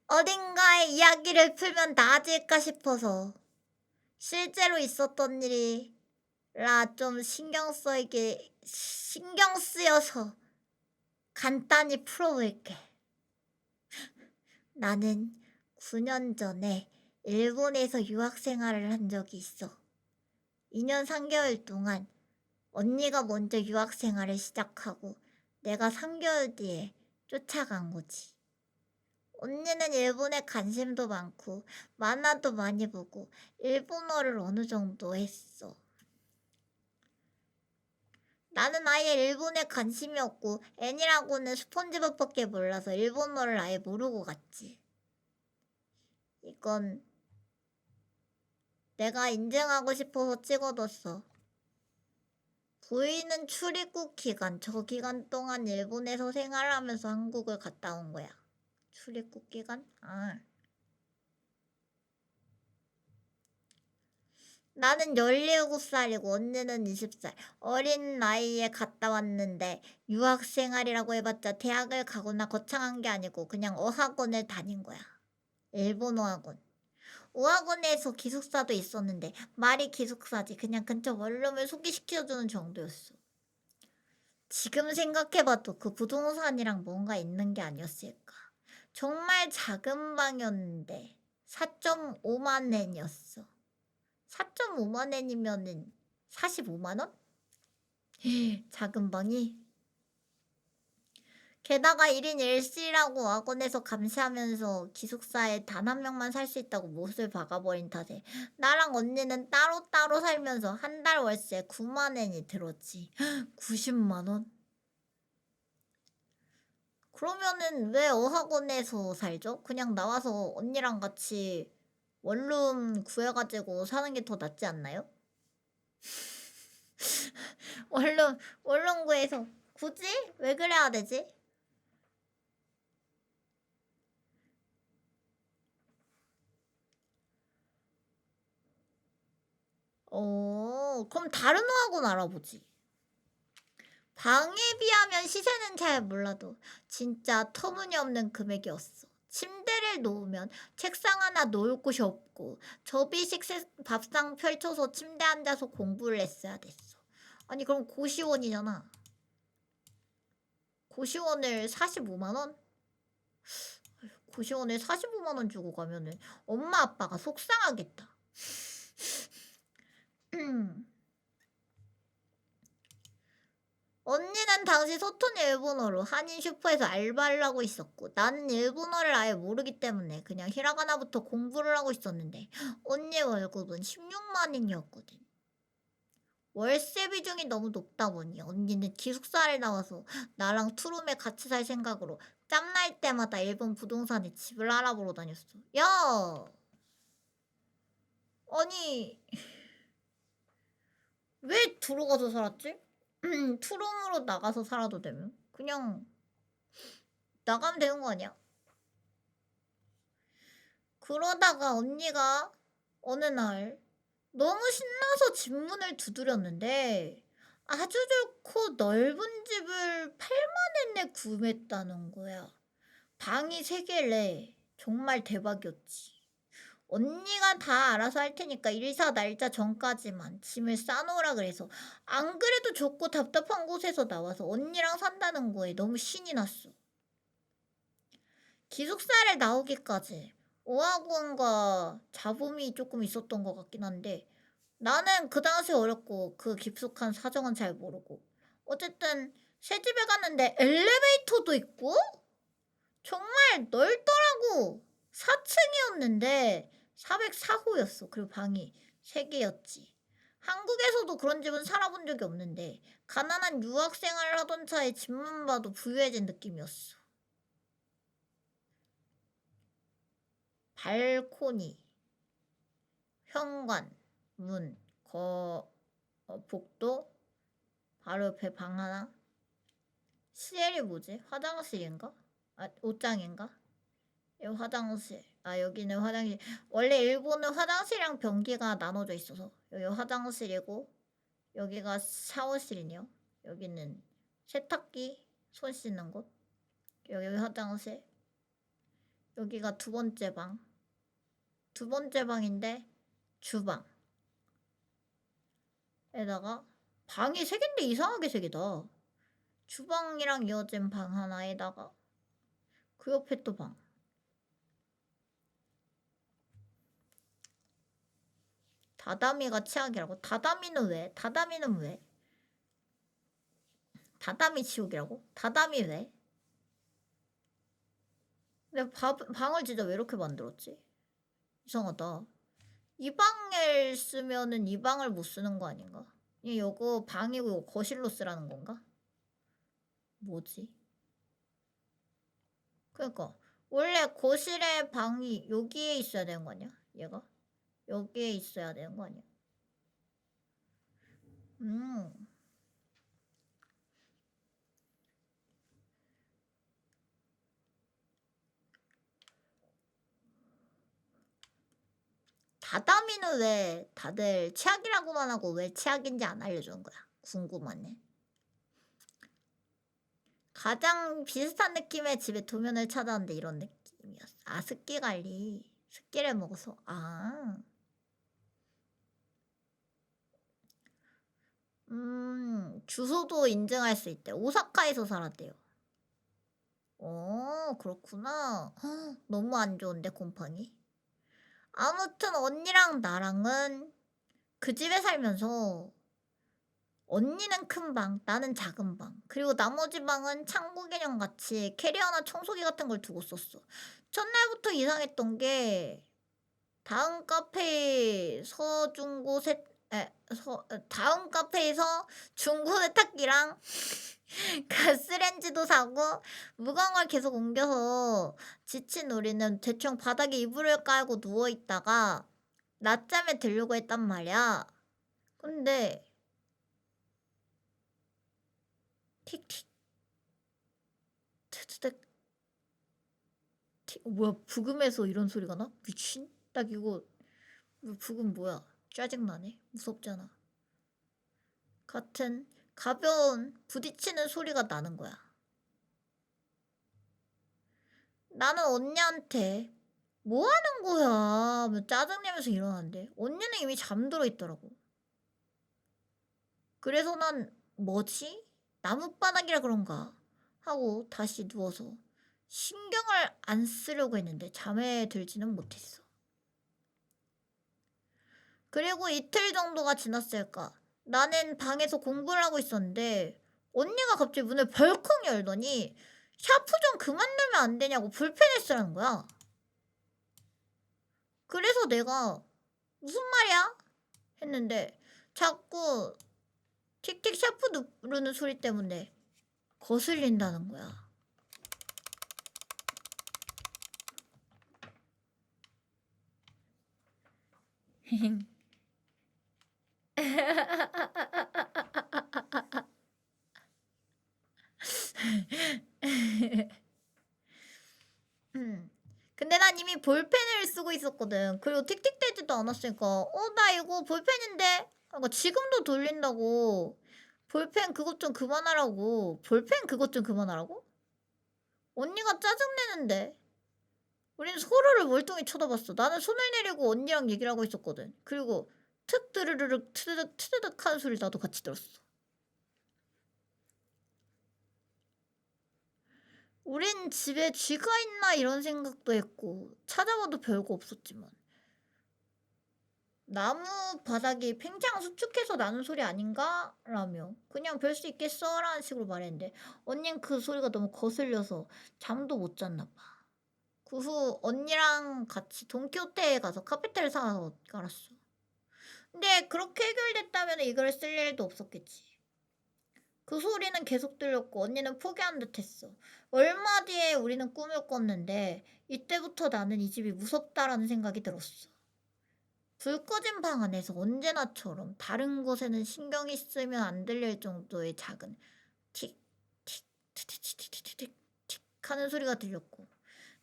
어딘가에 이야기를 풀면 나아질까 싶어서 실제로 있었던 일이라 좀 신경 쓰여서 간단히 풀어볼게. 나는 9년 전에 일본에서 유학 생활을 한 적이 있어. 2년 3개월 동안 언니가 먼저 유학 생활을 시작하고 내가 3개월 뒤에 쫓아간 거지. 언니는 일본에 관심도 많고 만화도 많이 보고 일본어를 어느 정도 했어. 나는 아예 일본에 관심이 없고 애니라고는 스폰지밥밖에 몰라서 일본어를 아예 모르고 갔지. 이건 내가 인증하고 싶어서 찍어뒀어. 부인은 출입국 기간, 저 기간 동안 일본에서 생활하면서 한국을 갔다 온 거야. 출입국 기간? 나는 17살이고 언니는 20살. 어린 나이에 갔다 왔는데 유학생활이라고 해봤자 대학을 가거나 거창한 게 아니고 그냥 어학원을 다닌 거야. 일본어 학원. 우학원에서 기숙사도 있었는데 말이 기숙사지. 그냥 근처 원룸을 소개시켜주는 정도였어. 지금 생각해봐도 그 부동산이랑 뭔가 있는 게 아니었을까. 정말 작은 방이었는데 4.5만 엔이었어. 4.5만 엔이면은 45만 원? 작은 방이? 게다가 1인 1실이라고 학원에서 감시하면서 기숙사에 단 한 명만 살 수 있다고 못을 박아버린 탓에 나랑 언니는 따로따로 살면서 한 달 월세 9만 엔이 들었지. 90만 원? 그러면은 왜 어학원에서 살죠? 그냥 나와서 언니랑 같이 원룸 구해가지고 사는 게 더 낫지 않나요? 원룸 구해서 굳이? 왜 그래야 되지? 그럼 다른 어학원 알아보지. 방에 비하면 시세는 잘 몰라도 진짜 터무니없는 금액이었어. 침대를 놓으면 책상 하나 놓을 곳이 없고 접이식 밥상 펼쳐서 침대 앉아서 공부를 했어야 됐어. 아니 그럼 고시원이잖아. 고시원을 45만 원? 고시원에 45만 원 주고 가면은 엄마 아빠가 속상하겠다. 언니는 당시 소통 일본어로 한인 슈퍼에서 알바를 하고 있었고 나는 일본어를 아예 모르기 때문에 그냥 히라가나부터 공부를 하고 있었는데 언니 월급은 16만 엔이었거든. 월세 비중이 너무 높다 보니 언니는 기숙사를 나와서 나랑 투룸에 같이 살 생각으로 짬날 때마다 일본 부동산에 집을 알아보러 다녔어. 야! 아니 왜 들어가서 살았지? 투룸으로 나가서 살아도 되면 그냥 나가면 되는 거 아니야? 그러다가 언니가 어느 날 너무 신나서 집 문을 두드렸는데 아주 좋고 넓은 집을 8만 엔에 구매했다는 거야. 방이 3개래. 정말 대박이었지. 언니가 다 알아서 할 테니까 일사 날짜 전까지만 짐을 싸놓으라 그래서 안 그래도 좁고 답답한 곳에서 나와서 언니랑 산다는 거에 너무 신이 났어. 기숙사를 나오기까지 오학원과 잡음이 조금 있었던 것 같긴 한데 나는 그 당시 어렸고 그 깊숙한 사정은 잘 모르고 어쨌든 새 집에 갔는데 엘리베이터도 있고 정말 넓더라고. 4층이었는데 404호였어. 그리고 방이 3개였지. 한국에서도 그런 집은 살아본 적이 없는데 가난한 유학생활을 하던 차에 집만 봐도 부유해진 느낌이었어. 발코니, 현관, 문, 복도, 바로 옆에 방 하나. CL이 뭐지? 화장실인가? 옷장인가? 여기 화장실. 여기는 화장실. 원래 일본은 화장실이랑 변기가 나눠져 있어서 여기 화장실이고 여기가 샤워실이네요. 여기는 세탁기, 손 씻는 곳. 여기 화장실. 여기가 두 번째 방. 두 번째 방인데 주방. 에다가 방이 3개인데 이상하게 3개다. 주방이랑 이어진 방 하나에다가 그 옆에 또 방. 다다미가 치약이라고? 다다미는 왜? 다다미는 왜? 다다미 지옥이라고? 다다미 왜? 근데 방을 진짜 왜 이렇게 만들었지? 이상하다. 이 방을 쓰면은 이 방을 못 쓰는 거 아닌가? 이거 방이고 이거 거실로 쓰라는 건가? 뭐지? 그러니까 원래 거실에 방이 여기에 있어야 되는 거 아니야? 얘가? 여기에 있어야 되는 거 아니야? 다다미는 왜 다들 치약이라고만 하고 왜 치약인지 안 알려주는 거야? 궁금하네. 가장 비슷한 느낌의 집에 도면을 찾았는데 이런 느낌이었어. 스키 관리. 스키를 먹어서. 아. 주소도 인증할 수 있대. 오사카에서 살았대요. 그렇구나. 헉, 너무 안 좋은데 곰팡이. 아무튼 언니랑 나랑은 그 집에 살면서 언니는 큰 방, 나는 작은 방. 그리고 나머지 방은 창고 개념 같이 캐리어나 청소기 같은 걸 두고 썼어. 첫날부터 이상했던 게 다음 카페 서중고 세 다음 카페에서 중고 세탁기랑 가스렌지도 사고 무거운 걸 계속 옮겨서 지친 우리는 대충 바닥에 이불을 깔고 누워있다가 낮잠에 들려고 했단 말이야. 근데 틱틱 트드득 뭐야 부금에서 이런 소리가 나? 미친? 딱 이거 부금 뭐야? 짜증나네. 무섭잖아. 같은 가벼운 부딪히는 소리가 나는 거야. 나는 언니한테 뭐 하는 거야? 하며 짜증내면서 일어났는데 언니는 이미 잠들어 있더라고. 그래서 난 뭐지? 나뭇바닥이라 그런가? 하고 다시 누워서 신경을 안 쓰려고 했는데 잠에 들지는 못했어. 그리고 이틀 정도가 지났을까? 나는 방에서 공부를 하고 있었는데 언니가 갑자기 문을 벌컥 열더니 샤프 좀 그만 넣으면 안 되냐고 불편을 쓰라는 거야. 그래서 내가 무슨 말이야? 했는데 자꾸 틱틱 샤프 누르는 소리 때문에 거슬린다는 거야. 근데 난 이미 볼펜을 쓰고 있었거든. 그리고 틱틱대지도 않았으니까 나 이거 볼펜인데? 그러니까 지금도 돌린다고. 볼펜 그것 좀 그만하라고. 볼펜 그것 좀 그만하라고? 언니가 짜증내는데. 우린 서로를 멀뚱히 쳐다봤어. 나는 손을 내리고 언니랑 얘기를 하고 있었거든. 그리고 툭 드르르륵 트르륵 트르륵 하는 소리 나도 같이 들었어. 우린 집에 쥐가 있나 이런 생각도 했고 찾아봐도 별거 없었지만 나무 바닥이 팽창 수축해서 나는 소리 아닌가? 라며 그냥 별 수 있겠어? 라는 식으로 말했는데 언니는 그 소리가 너무 거슬려서 잠도 못 잤나 봐. 그 후 언니랑 같이 돈키호테에 가서 카페테를 사서 깔았어. 근데 그렇게 해결됐다면 이걸 쓸 일도 없었겠지. 그 소리는 계속 들렸고 언니는 포기한 듯 했어. 얼마 뒤에 우리는 꿈을 꿨는데 이때부터 나는 이 집이 무섭다라는 생각이 들었어. 불 꺼진 방 안에서 언제나처럼 다른 곳에는 신경이 쓰면 안 들릴 정도의 작은 틱, 틱, 틱틱틱틱틱틱 틱 하는 소리가 들렸고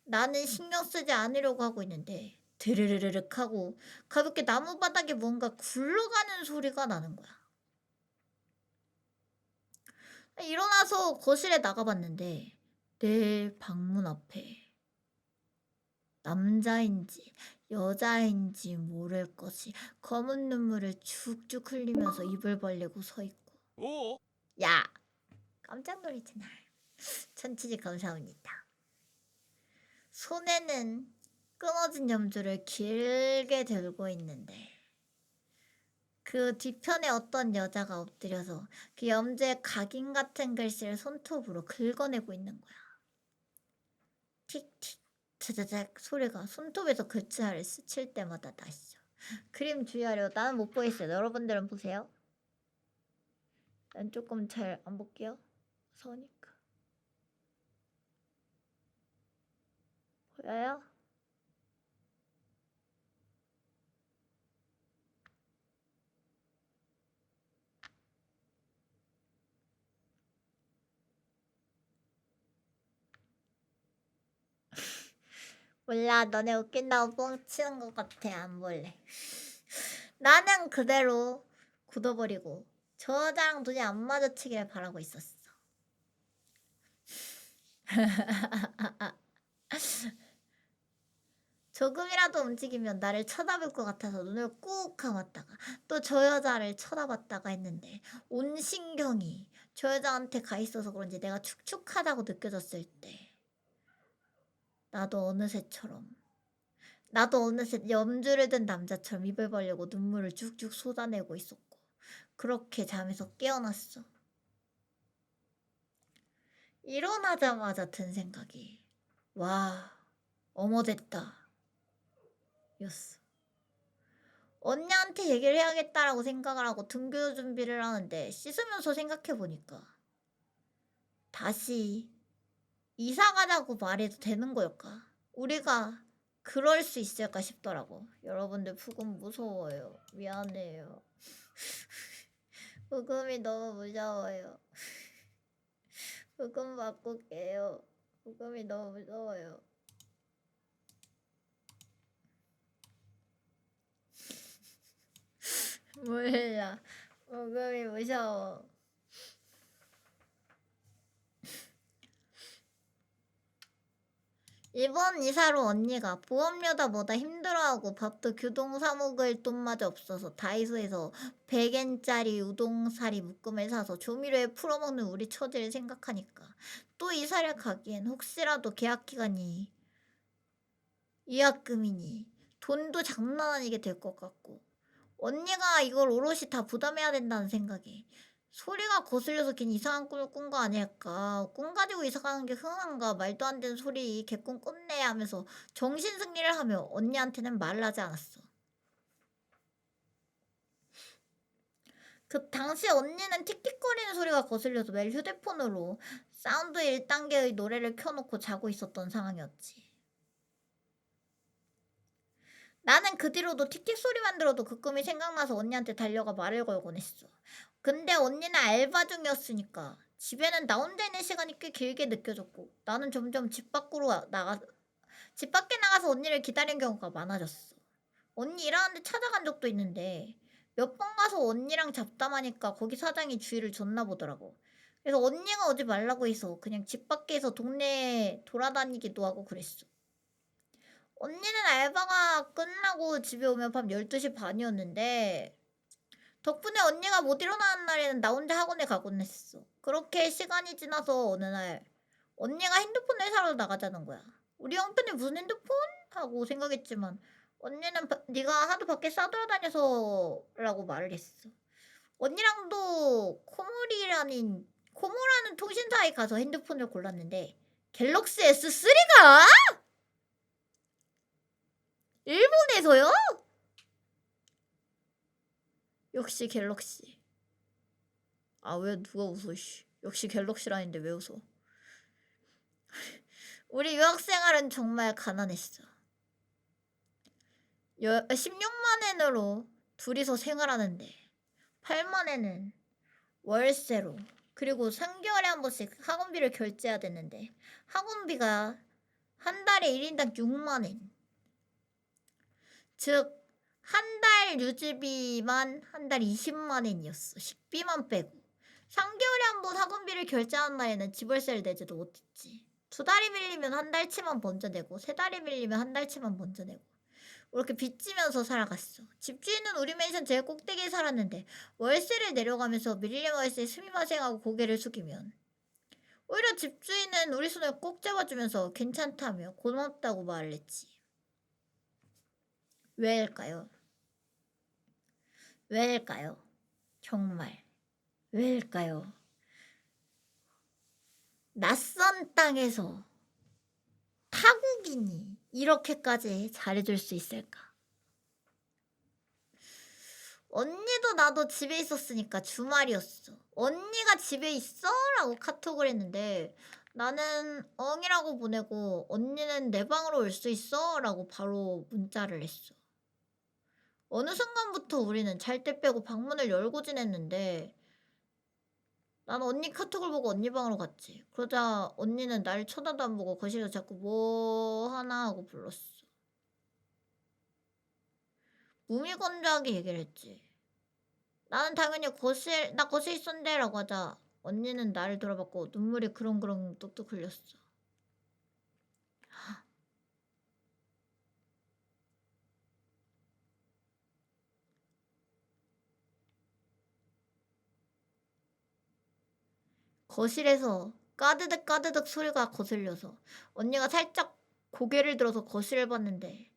나는 신경 쓰지 않으려고 하고 있는데 드르르르륵 하고 가볍게 나무 바닥에 뭔가 굴러가는 소리가 나는 거야. 일어나서 거실에 나가봤는데 내 방문 앞에 남자인지 여자인지 모를 것이 검은 눈물을 쭉쭉 흘리면서 입을 벌리고 서 있고 야 깜짝 놀랐잖아. 천치지 감사합니다. 손에는 끊어진 염주를 길게 들고 있는데 그 뒤편에 어떤 여자가 엎드려서 그 염주에 각인 같은 글씨를 손톱으로 긁어내고 있는 거야. 틱틱 드드득 소리가 손톱에서 글자를 스칠 때마다 났어. 그림 주의하려. 나는 못 보겠어요. 여러분들은 보세요. 난 조금 잘 안 볼게요. 서니까. 보여요? 몰라. 너네 웃긴다고 뻥치는 것 같아. 안 볼래. 나는 그대로 굳어버리고 저 여자랑 눈이 안 마주치길 바라고 있었어. 조금이라도 움직이면 나를 쳐다볼 것 같아서 눈을 꾹 감았다가 또 저 여자를 쳐다봤다가 했는데 온 신경이 저 여자한테 가 있어서 그런지 내가 축축하다고 느껴졌을 때 나도 어느새 염주를 든 남자처럼 입을 벌리고 눈물을 쭉쭉 쏟아내고 있었고 그렇게 잠에서 깨어났어. 일어나자마자 든 생각이 와 어머 됐다 였어. 언니한테 얘기를 해야겠다라고 생각을 하고 등교 준비를 하는데 씻으면서 생각해보니까 다시 이사 가자고 말해도 되는 거였까? 우리가 그럴 수 있을까 싶더라고. 여러분들 부금 무서워요. 미안해요. 부금이 너무 무서워요. 부금 바꿀게요. 부금이 너무 무서워요. 몰라. 부금이 무서워. 이번 이사로 언니가 보험료다보다 힘들어하고 밥도 교동 사 먹을 돈마저 없어서 다이소에서 100엔짜리 우동사리 묶음을 사서 조미료에 풀어먹는 우리 처지를 생각하니까 또 이사를 가기엔 혹시라도 계약기간이 위약금이니 돈도 장난 아니게 될 것 같고 언니가 이걸 오롯이 다 부담해야 된다는 생각에 소리가 거슬려서 괜히 이상한 꿈을 꾼 거 아닐까. 꿈 가지고 이사 가는 게 흔한가. 말도 안 되는 소리 개꿈 꿨네 하면서 정신승리를 하며 언니한테는 말을 하지 않았어. 그 당시 언니는 틱틱거리는 소리가 거슬려서 매일 휴대폰으로 사운드 1단계의 노래를 켜놓고 자고 있었던 상황이었지. 나는 그 뒤로도 틱틱 소리만 들어도 그 꿈이 생각나서 언니한테 달려가 말을 걸곤 했어. 근데 언니는 알바 중이었으니까 집에는 나 혼자 있는 시간이 꽤 길게 느껴졌고 나는 점점 집 밖에 나가서 언니를 기다린 경우가 많아졌어. 언니 일하는데 찾아간 적도 있는데 몇 번 가서 언니랑 잡담하니까 거기 사장이 주의를 줬나 보더라고. 그래서 언니가 오지 말라고 해서 그냥 집 밖에서 동네에 돌아다니기도 하고 그랬어. 언니는 알바가 끝나고 집에 오면 밤 12시 반이었는데 덕분에 언니가 못 일어나는 날에는 나 혼자 학원에 가곤 했어. 그렇게 시간이 지나서 어느 날 언니가 핸드폰을 사러 나가자는 거야. 우리 형편이 무슨 핸드폰? 하고 생각했지만 언니는 네가 하도 밖에 싸돌아다녀서 라고 말을 했어. 언니랑도 코모라는 통신사에 가서 핸드폰을 골랐는데 갤럭시 S3가 일본에서요? 역시 갤럭시. 아 왜 누가 웃어 씨. 역시 갤럭시라는데 왜 웃어. 우리 유학생활은 정말 가난했어. 16만 엔으로 둘이서 생활하는데 8만 엔은 월세로 그리고 3개월에 한 번씩 학원비를 결제해야 되는데 학원비가 한 달에 1인당 6만 엔. 즉 한 달 유지비만 한 달 20만 엔이었어. 식비만 빼고. 3개월에 한 번 학원비를 결제하는 날에는 집월세를 내지도 못했지. 2달이 밀리면 한 달치만 먼저 내고 3달이 밀리면 한 달치만 먼저 내고 이렇게 빚지면서 살아갔어. 집주인은 우리 맨션 제일 꼭대기에 살았는데 월세를 내려가면서 밀린 월세에 스미마생하고 고개를 숙이면 오히려 집주인은 우리 손을 꼭 잡아주면서 괜찮다며 고맙다고 말을 했지. 왜일까요? 왜일까요? 정말 왜일까요? 낯선 땅에서 타국인이 이렇게까지 잘해줄 수 있을까? 언니도 나도 집에 있었으니까 주말이었어. 언니가 집에 있어? 라고 카톡을 했는데 나는 엉이라고 보내고 언니는 내 방으로 올 수 있어? 라고 바로 문자를 했어. 어느 순간부터 우리는 잘 때 빼고 방문을 열고 지냈는데 난 언니 카톡을 보고 언니 방으로 갔지. 그러자 언니는 날 쳐다도 안 보고 거실에서 자꾸 뭐 하나 하고 불렀어. 무미건조하게 얘기를 했지. 나는 당연히 나 거실 있었는데 라고 하자 언니는 나를 돌아봤고 눈물이 그렁그렁 뚝뚝 흘렸어. 거실에서 까드득 까드득 소리가 거슬려서 언니가 살짝 고개를 들어서 거실을 봤는데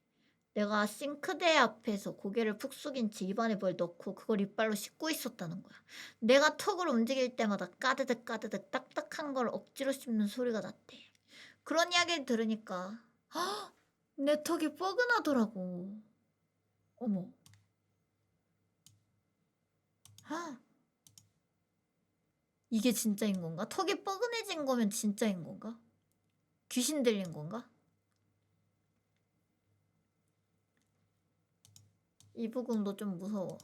내가 싱크대 앞에서 고개를 푹 숙인 채 입안에 뭘 넣고 그걸 이빨로 씻고 있었다는 거야. 내가 턱을 움직일 때마다 까드득 까드득 딱딱한 걸 억지로 씹는 소리가 났대. 그런 이야기를 들으니까 헉! 내 턱이 뻐근하더라고. 어머. 아, 이게 진짜인 건가? 턱이 뻐근해진 거면 진짜인 건가? 귀신 들린 건가? 이 부금도 좀 무서워.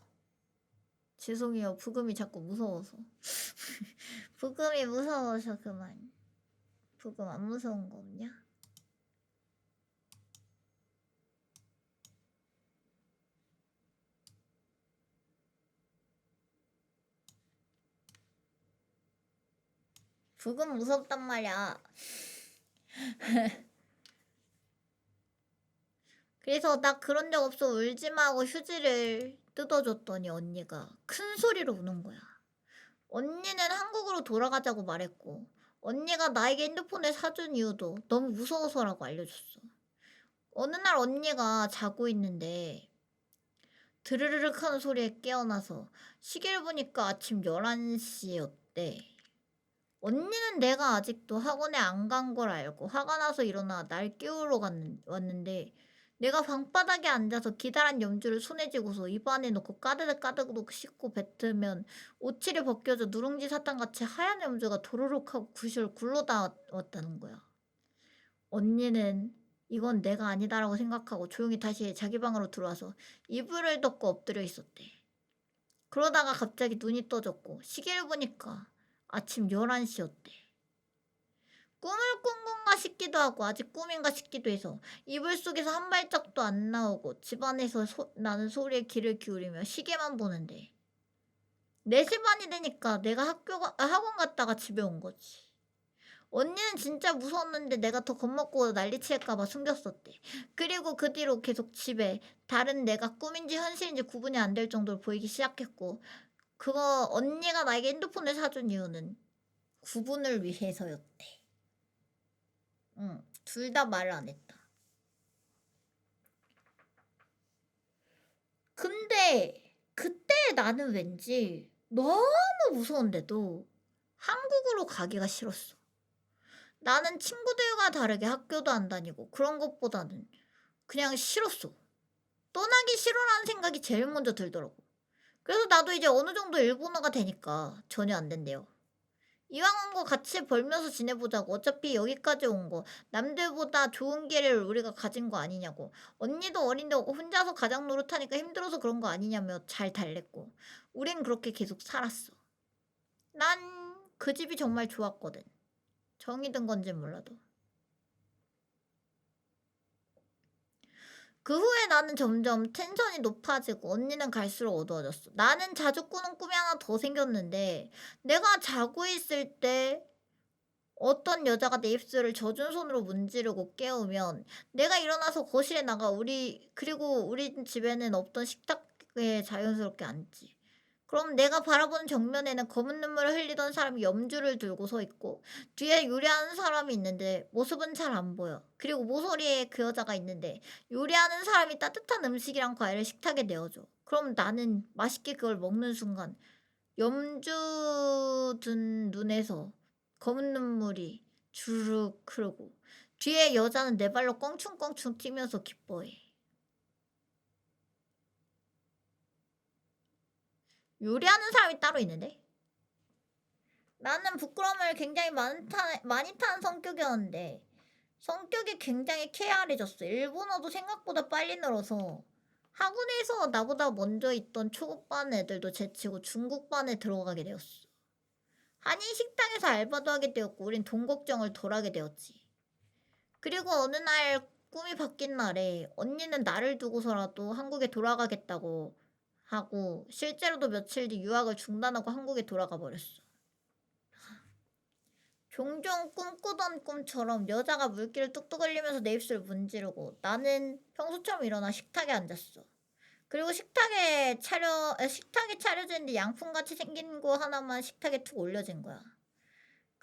죄송해요. 부금이 자꾸 무서워서. 부금이 무서워서 그만. 부금 안 무서운 거 없냐? 부금 무섭단 말이야. 그래서 나 그런 적 없어 울지마 하고 휴지를 뜯어줬더니 언니가 큰 소리로 우는 거야. 언니는 한국으로 돌아가자고 말했고 언니가 나에게 핸드폰을 사준 이유도 너무 무서워서라고 알려줬어. 어느 날 언니가 자고 있는데 드르르륵 하는 소리에 깨어나서 시계를 보니까 아침 11시였대. 언니는 내가 아직도 학원에 안 간 걸 알고 화가 나서 일어나 날 깨우러 왔는데 내가 방바닥에 앉아서 기다란 염주를 손에 쥐고서 입안에 넣고 까드득 까드득 씻고 뱉으면 오칠이 벗겨져 누룽지 사탕같이 하얀 염주가 도로록 하고 구실 굴러다왔다는 거야. 언니는 이건 내가 아니다라고 생각하고 조용히 다시 자기 방으로 들어와서 이불을 덮고 엎드려 있었대. 그러다가 갑자기 눈이 떠졌고 시계를 보니까 아침 11시였대. 꿈을 꾼 건가 싶기도 하고 아직 꿈인가 싶기도 해서 이불 속에서 한 발짝도 안 나오고 집안에서 나는 소리에 귀를 기울이며 시계만 보는데 4시 반이 되니까 내가 학원 갔다가 집에 온 거지. 언니는 진짜 무서웠는데 내가 더 겁먹고 난리칠까봐 숨겼었대. 그리고 그 뒤로 계속 집에 다른 내가 꿈인지 현실인지 구분이 안 될 정도로 보이기 시작했고 그거 언니가 나에게 핸드폰을 사준 이유는 구분을 위해서였대. 응, 둘 다 말을 안 했다. 근데 그때 나는 왠지 너무 무서운데도 한국으로 가기가 싫었어. 나는 친구들과 다르게 학교도 안 다니고 그런 것보다는 그냥 싫었어. 떠나기 싫어라는 생각이 제일 먼저 들더라고. 그래서 나도 이제 어느 정도 일본어가 되니까 전혀 안 된대요. 이왕 온 거 같이 벌면서 지내보자고. 어차피 여기까지 온 거 남들보다 좋은 기회를 우리가 가진 거 아니냐고. 언니도 어린데 혼자서 가장 노릇하니까 힘들어서 그런 거 아니냐며 잘 달랬고. 우린 그렇게 계속 살았어. 난 그 집이 정말 좋았거든. 정이 든 건진 몰라도. 그 후에 나는 점점 텐션이 높아지고 언니는 갈수록 어두워졌어. 나는 자주 꾸는 꿈이 하나 더 생겼는데 내가 자고 있을 때 어떤 여자가 내 입술을 젖은 손으로 문지르고 깨우면 내가 일어나서 거실에 나가 그리고 우리 집에는 없던 식탁에 자연스럽게 앉지. 그럼 내가 바라보는 정면에는 검은 눈물을 흘리던 사람이 염주를 들고 서 있고 뒤에 요리하는 사람이 있는데 모습은 잘 안 보여. 그리고 모서리에 그 여자가 있는데 요리하는 사람이 따뜻한 음식이랑 과일을 식탁에 내어줘. 그럼 나는 맛있게 그걸 먹는 순간 염주 든 눈에서 검은 눈물이 주르륵 흐르고 뒤에 여자는 내 발로 껑충껑충 뛰면서 기뻐해. 요리하는 사람이 따로 있는데? 나는 부끄러움을 굉장히 많이 타는 성격이었는데 성격이 굉장히 쾌활해졌어. 일본어도 생각보다 빨리 늘어서 학원에서 나보다 먼저 있던 초급반 애들도 제치고 중국반에 들어가게 되었어. 한인 식당에서 알바도 하게 되었고 우린 돈 걱정을 덜 하게 되었지. 그리고 어느 날 꿈이 바뀐 날에 언니는 나를 두고서라도 한국에 돌아가겠다고 하고 실제로도 며칠 뒤 유학을 중단하고 한국에 돌아가 버렸어. 종종 꿈꾸던 꿈처럼 여자가 물기를 뚝뚝 흘리면서 내 입술을 문지르고 나는 평소처럼 일어나 식탁에 앉았어. 그리고 식탁에 차려져 있는데 양푼같이 생긴 거 하나만 식탁에 툭 올려진 거야.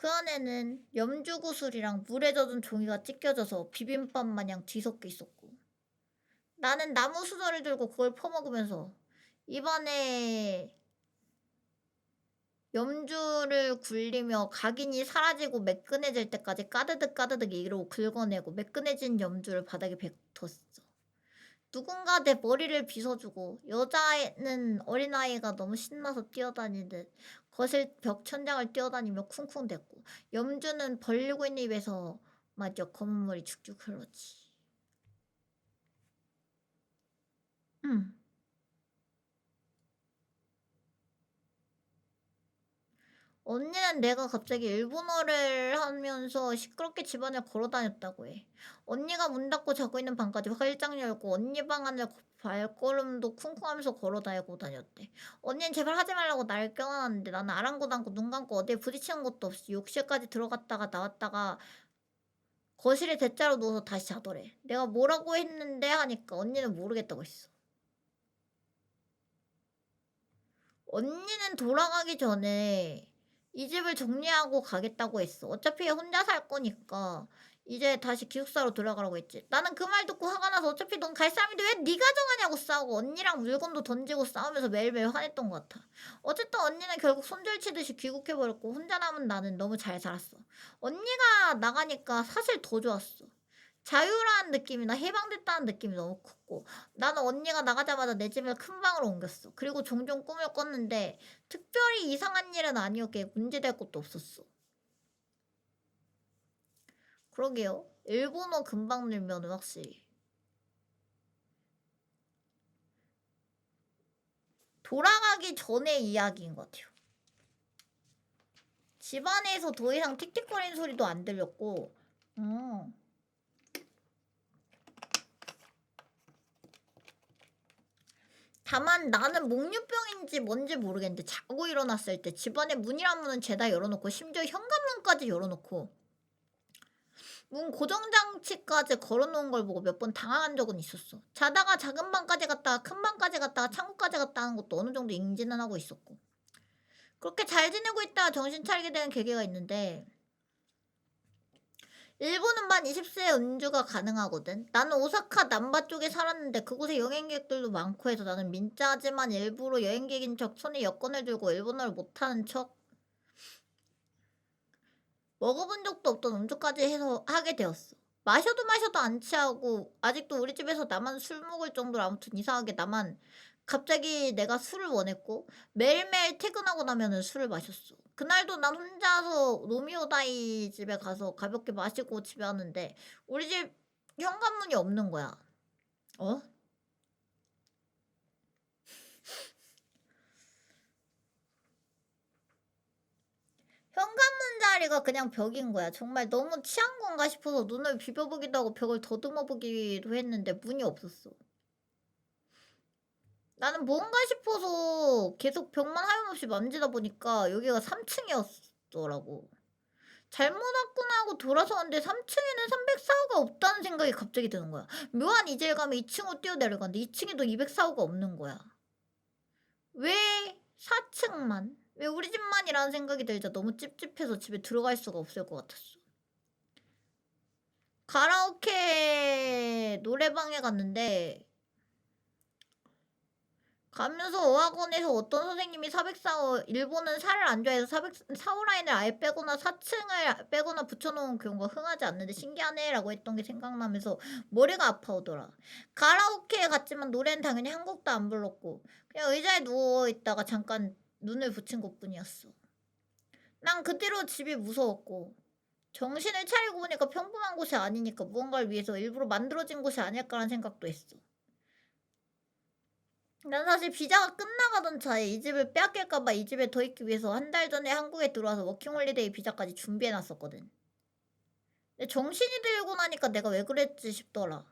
그 안에는 염주구슬이랑 물에 젖은 종이가 찢겨져서 비빔밥 마냥 뒤섞여 있었고 나는 나무 수저를 들고 그걸 퍼먹으면서 입안에 염주를 굴리며 각인이 사라지고 매끈해질 때까지 까드득 까드득 이로 긁어내고 매끈해진 염주를 바닥에 뱉었어. 누군가 내 머리를 빗어주고 여자는 어린아이가 너무 신나서 뛰어다니듯 거실 벽 천장을 뛰어다니며 쿵쿵댔고 염주는 벌리고 있는 입에서 마저 검은 물이 죽죽 흘렀지. 언니는 내가 갑자기 일본어를 하면서 시끄럽게 집안을 걸어다녔다고 해. 언니가 문 닫고 자고 있는 방까지 활짝 열고 언니 방 안을 발걸음도 쿵쿵하면서 걸어다니고 다녔대. 언니는 제발 하지 말라고 날 껴안았는데 나는 아랑곳하고 눈 감고 어디에 부딪히는 것도 없이 욕실까지 들어갔다가 나왔다가 거실에 대자로 누워서 다시 자더래. 내가 뭐라고 했는데 하니까 언니는 모르겠다고 했어. 언니는 돌아가기 전에 이 집을 정리하고 가겠다고 했어. 어차피 혼자 살 거니까 이제 다시 기숙사로 돌아가라고 했지. 나는 그 말 듣고 화가 나서 어차피 넌 갈 사람인데 왜 네가 정하냐고 싸우고 언니랑 물건도 던지고 싸우면서 매일매일 화냈던 것 같아. 어쨌든 언니는 결국 손절치듯이 귀국해버렸고 혼자 남은 나는 너무 잘 살았어. 언니가 나가니까 사실 더 좋았어. 자유라는 느낌이나 해방됐다는 느낌이 너무 컸고 나는 언니가 나가자마자 내 집을 큰 방으로 옮겼어. 그리고 종종 꿈을 꿨는데 특별히 이상한 일은 아니었기에 문제될 것도 없었어. 그러게요. 일본어 금방 늘면은 확실히 돌아가기 전의 이야기인 것 같아요. 집안에서 더 이상 틱틱거리는 소리도 안 들렸고 다만 나는 목류병인지 뭔지 모르겠는데 자고 일어났을 때 집안에 문이란 문은 죄다 열어놓고 심지어 현관문까지 열어놓고 문 고정장치까지 걸어놓은 걸 보고 몇 번 당황한 적은 있었어. 자다가 작은 방까지 갔다가 큰 방까지 갔다가 창고까지 갔다 하는 것도 어느 정도 인지는 하고 있었고 그렇게 잘 지내고 있다가 정신 차리게 된 계기가 있는데 일본은 만 20세에 은주가 가능하거든. 나는 오사카 남바 쪽에 살았는데 그곳에 여행객들도 많고 해서 나는 민짜지만 일부러 여행객인 척 손에 여권을 들고 일본어를 못하는 척 먹어본 적도 없던 음주까지 해서 하게 되었어. 마셔도 안 취하고 아직도 우리 집에서 나만 술 먹을 정도로 아무튼 이상하게 나만 갑자기 내가 술을 원했고 매일매일 퇴근하고 나면은 술을 마셨어. 그날도 난 혼자서 노미오다이 집에 가서 가볍게 마시고 집에 왔는데 우리 집 현관문이 없는 거야. 어? 현관문 자리가 그냥 벽인 거야. 정말 너무 취한 건가 싶어서 눈을 비벼보기도 하고 벽을 더듬어 보기도 했는데 문이 없었어. 나는 뭔가 싶어서 계속 벽만 하염없이 만지다 보니까 여기가 3층이었더라고. 잘못 왔구나 하고 돌아서는데 3층에는 304호가 없다는 생각이 갑자기 드는 거야. 묘한 이질감에 2층으로 뛰어내려갔는데 2층에도 204호가 없는 거야. 왜 4층만? 왜 우리 집만이라는 생각이 들자 너무 찝찝해서 집에 들어갈 수가 없을 것 같았어. 가라오케 노래방에 갔는데 가면서 어학원에서 어떤 선생님이 404호 일본은 살을 안 좋아해서 404호 라인을 아예 빼거나 4층을 빼거나 붙여놓은 경우가 흔하지 않는데 신기하네 라고 했던 게 생각나면서 머리가 아파오더라. 가라오케에 갔지만 노래는 당연히 한 곡도 안 불렀고 그냥 의자에 누워있다가 잠깐 눈을 붙인 것뿐이었어. 난 그 뒤로 집이 무서웠고 정신을 차리고 보니까 평범한 곳이 아니니까 무언가를 위해서 일부러 만들어진 곳이 아닐까라는 생각도 했어. 난 사실 비자가 끝나가던 차에 이 집을 빼앗길까봐 이 집에 더 있기 위해서 한 달 전에 한국에 들어와서 워킹홀리데이 비자까지 준비해놨었거든. 근데 정신이 들고 나니까 내가 왜 그랬지 싶더라.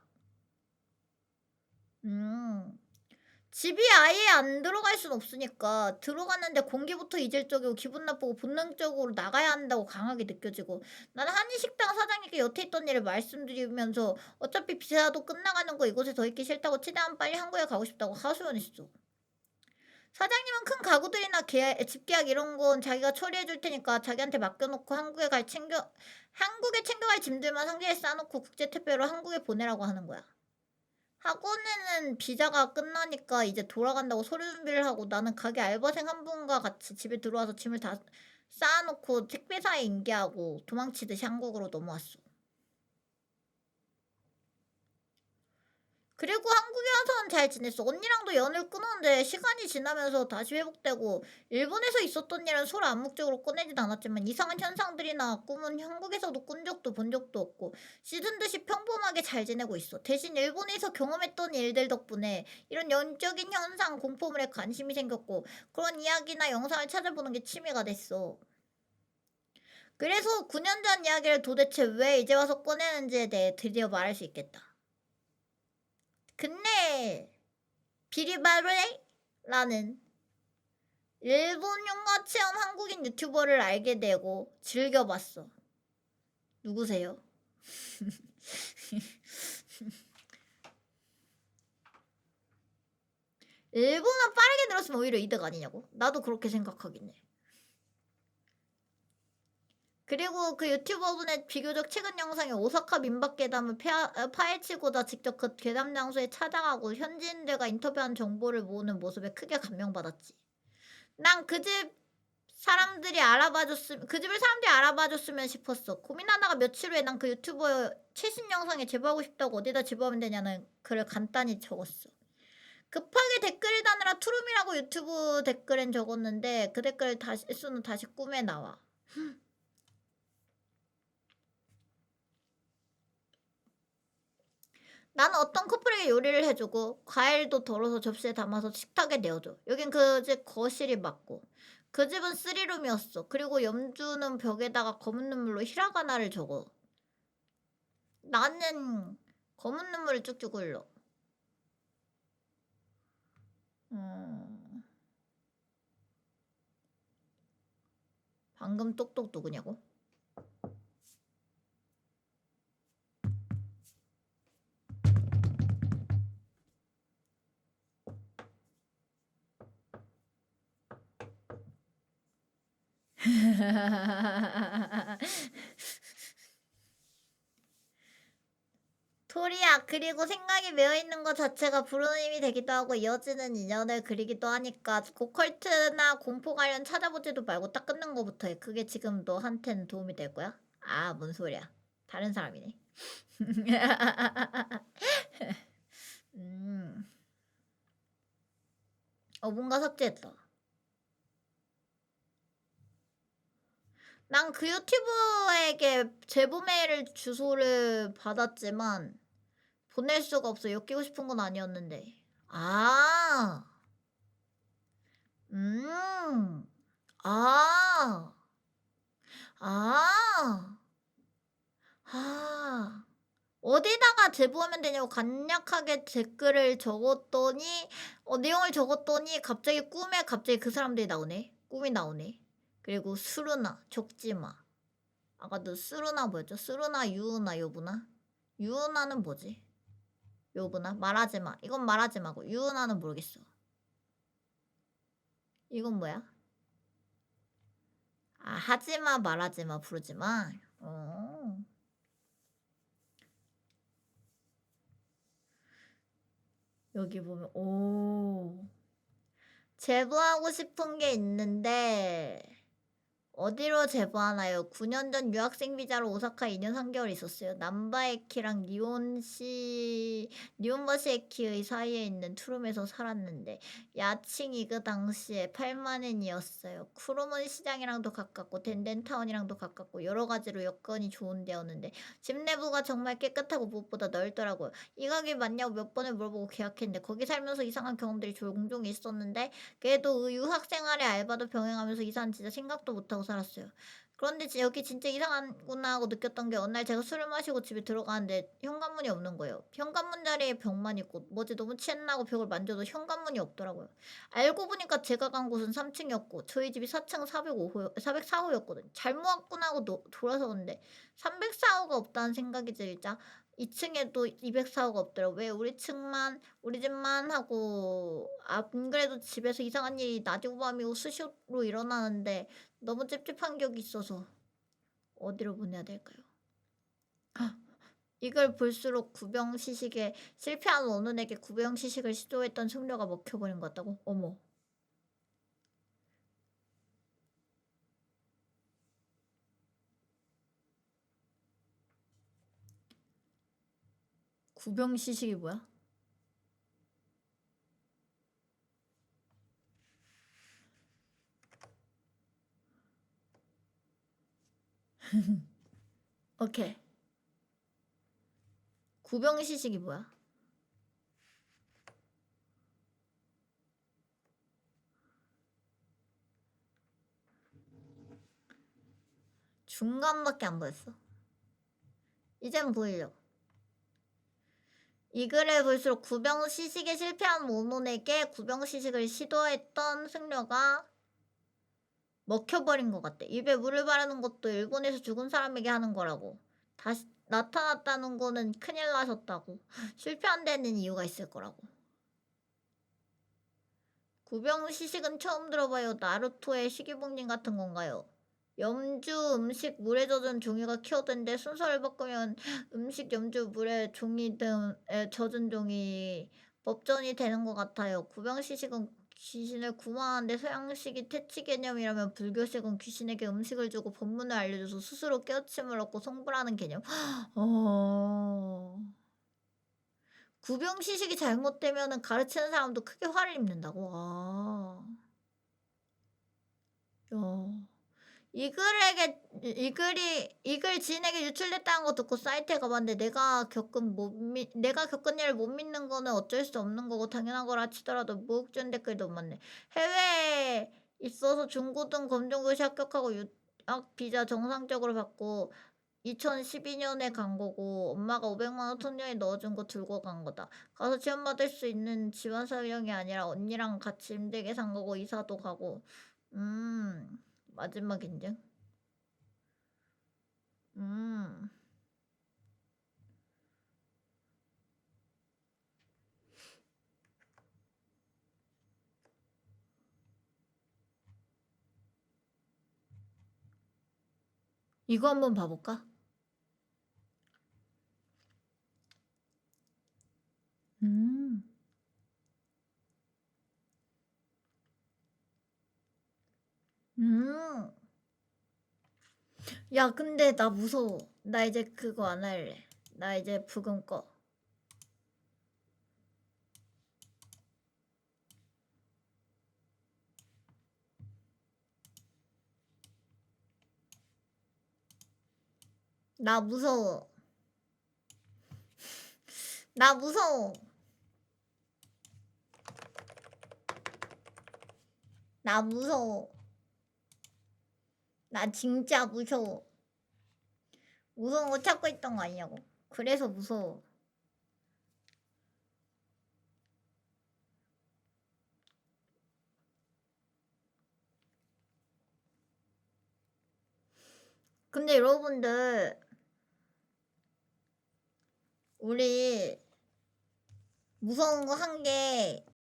집이 아예 안 들어갈 순 없으니까 들어갔는데 공기부터 이질적이고 기분 나쁘고 본능적으로 나가야 한다고 강하게 느껴지고 나는 한인식당 사장님께 여태 있던 일을 말씀드리면서 어차피 비자도 끝나가는 거 이곳에 더 있기 싫다고 최대한 빨리 한국에 가고 싶다고 하소연했어. 사장님은 큰 가구들이나 집 계약 이런 건 자기가 처리해 줄 테니까 자기한테 맡겨놓고 한국에 챙겨갈 짐들만 상자에 싸놓고 국제 택배로 한국에 보내라고 하는 거야. 학원에는 비자가 끝나니까 이제 돌아간다고 서류 준비를 하고 나는 가게 알바생 한 분과 같이 집에 들어와서 짐을 다 쌓아놓고 택배사에 인계하고 도망치듯이 한국으로 넘어왔어. 그리고 한국에 와서는 잘 지냈어. 언니랑도 연을 끊었는데 시간이 지나면서 다시 회복되고 일본에서 있었던 일은 서로 암묵적으로 꺼내진 않았지만 이상한 현상들이나 꿈은 한국에서도 꾼 적도 본 적도 없고 시든 듯이 평범하게 잘 지내고 있어. 대신 일본에서 경험했던 일들 덕분에 이런 영적인 현상, 공포물에 관심이 생겼고 그런 이야기나 영상을 찾아보는 게 취미가 됐어. 그래서 9년 전 이야기를 도대체 왜 이제 와서 꺼내는지에 대해 드디어 말할 수 있겠다. 근데 비리바레라는 일본 용가 체험 한국인 유튜버를 알게 되고 즐겨봤어. 누구세요? 일본어 빠르게 들었으면 오히려 이득 아니냐고? 나도 그렇게 생각하긴 해. 그리고 그 유튜버분의 비교적 최근 영상에 오사카 민박 괴담을 파헤치고자 직접 그 괴담 장소에 찾아가고 현지인들과 인터뷰한 정보를 모으는 모습에 크게 감명받았지. 난 그 집 사람들이 그 집을 사람들이 알아봐줬으면 싶었어. 고민하다가 며칠 후에 난 그 유튜버 최신 영상에 제보하고 싶다고 어디다 제보하면 되냐는 글을 간단히 적었어. 급하게 댓글을 다느라 투룸이라고 유튜브 댓글엔 적었는데 그 댓글 수는 다시 꿈에 나와. 나는 어떤 커플에게 요리를 해주고 과일도 덜어서 접시에 담아서 식탁에 내어줘. 여긴 그 집 거실이 맞고 그 집은 3룸이었어. 그리고 염주는 벽에다가 검은 눈물로 히라가나를 적어. 나는 검은 눈물을 쭉쭉 흘러. 방금 똑똑 누구냐고? 토리야, 그리고 생각이 메어있는 것 자체가 부르는 힘이 되기도 하고 이어지는 인연을 그리기도 하니까 고컬트나 공포 관련 찾아보지도 말고 딱 끊는 거부터 해. 그게 지금 너한테는 도움이 될 거야? 아, 뭔 소리야. 다른 사람이네. 뭔가 삭제했다. 난 그 유튜버에게 제보 메일 주소를 받았지만 보낼 수가 없어. 엮이고 싶은 건 아니었는데. 아. 아. 아. 아. 어디다가 제보하면 되냐고 간략하게 댓글을 적었더니 내용을 적었더니 갑자기 꿈에 갑자기 그 사람들이 나오네. 꿈이 나오네. 그리고 수루나 적지마. 아까도 수루나 뭐였죠? 수루나 유우나 여부나? 유우나는 뭐지? 여부나? 말하지마. 이건 말하지마고 유우나는 모르겠어. 이건 뭐야? 아, 하지마 말하지마 부르지마. 여기 보면 제보하고 싶은 게 있는데 어디로 제보하나요? 9년 전 유학생 비자로 오사카 2년 3개월 있었어요. 남바에키랑 니온바시에키의 사이에 있는 투룸에서 살았는데 야칭이 그 당시에 8만엔이었어요. 쿠로몬 시장이랑도 가깝고 덴덴타운이랑도 가깝고 여러 가지로 여건이 좋은 데였는데 집 내부가 정말 깨끗하고 무엇보다 넓더라고요. 이 가게 맞냐고 몇 번을 물어보고 계약했는데 거기 살면서 이상한 경험들이 종종 있었는데 그래도 유학 생활에 알바도 병행하면서 이사는 진짜 생각도 못하고 살았어요. 그런데 여기 진짜 이상하구나 하고 느꼈던 게 어느 날 제가 술을 마시고 집에 들어가는데 현관문이 없는 거예요. 현관문 자리에 벽만 있고 뭐지 너무 취했나 고 벽을 만져도 현관문이 없더라고요. 알고 보니까 제가 간 곳은 3층이었고 저희 집이 4층 404호였거든요. 잘못 왔구나 하고 돌아서는데 304호가 없다는 생각이 들자. 2층에도 204호가 없더라. 왜 우리 집만 하고 안 그래도 집에서 이상한 일이 낮이고 밤이고 수시로 일어나는데 너무 찝찝한 격이 있어서 어디로 보내야 될까요? 이걸 볼수록 구병 시식에 실패한 원훈에게 구병 시식을 시도했던 승려가 먹혀버린 것 같다고? 어머. 구병 시식이 뭐야? 오케이. 구병 시식이 뭐야? 중간밖에 안 보였어. 이젠 보이려. 이 글을 볼수록 구병 시식에 실패한 모논에게 구병 시식을 시도했던 승려가 먹혀버린 것 같대. 입에 물을 바르는 것도 일본에서 죽은 사람에게 하는 거라고. 다시 나타났다는 거는 큰일 나셨다고. 실패한 데는 이유가 있을 거라고. 구병 시식은 처음 들어봐요. 나루토의 시기봉진 같은 건가요? 염주 음식 물에 젖은 종이가 키워드인데 순서를 바꾸면 음식 염주 물에 종이 등에 젖은 종이 법전이 되는 것 같아요. 구병시식은 귀신을 구마하는데 서양식이 퇴치 개념이라면 불교식은 귀신에게 음식을 주고 법문을 알려줘서 스스로 깨우침을 얻고 성불하는 개념. 구병시식이 잘못되면 가르치는 사람도 크게 화를 입는다고. 야. 이 글 지인에게 유출됐다는 거 듣고 사이트에 가봤는데 내가 겪은 일을 못 믿는 거는 어쩔 수 없는 거고 당연한 거라 치더라도 무혹전 댓글이 너무 많네. 해외에 있어서 중고등 검정고시 합격하고 유학 비자 정상적으로 받고 2012년에 간 거고 엄마가 500만 원 통장에 넣어준 거 들고 간 거다. 가서 지원받을 수 있는 지원 사정이 아니라 언니랑 같이 힘들게 산 거고 이사도 가고 마지막 인증? 음. 이거 한번 봐볼까? 음. 음. 야, 근데 나 무서워. 나 이제 그거 안 할래. 나 이제 부금 꺼. 나 무서워. 나 무서워. 나 무서워. 나 진짜 무서워. 무서운 거 찾고 있던 거 아니냐고. 그래서 무서워. 근데 여러분들 우리 무서운 거 한 게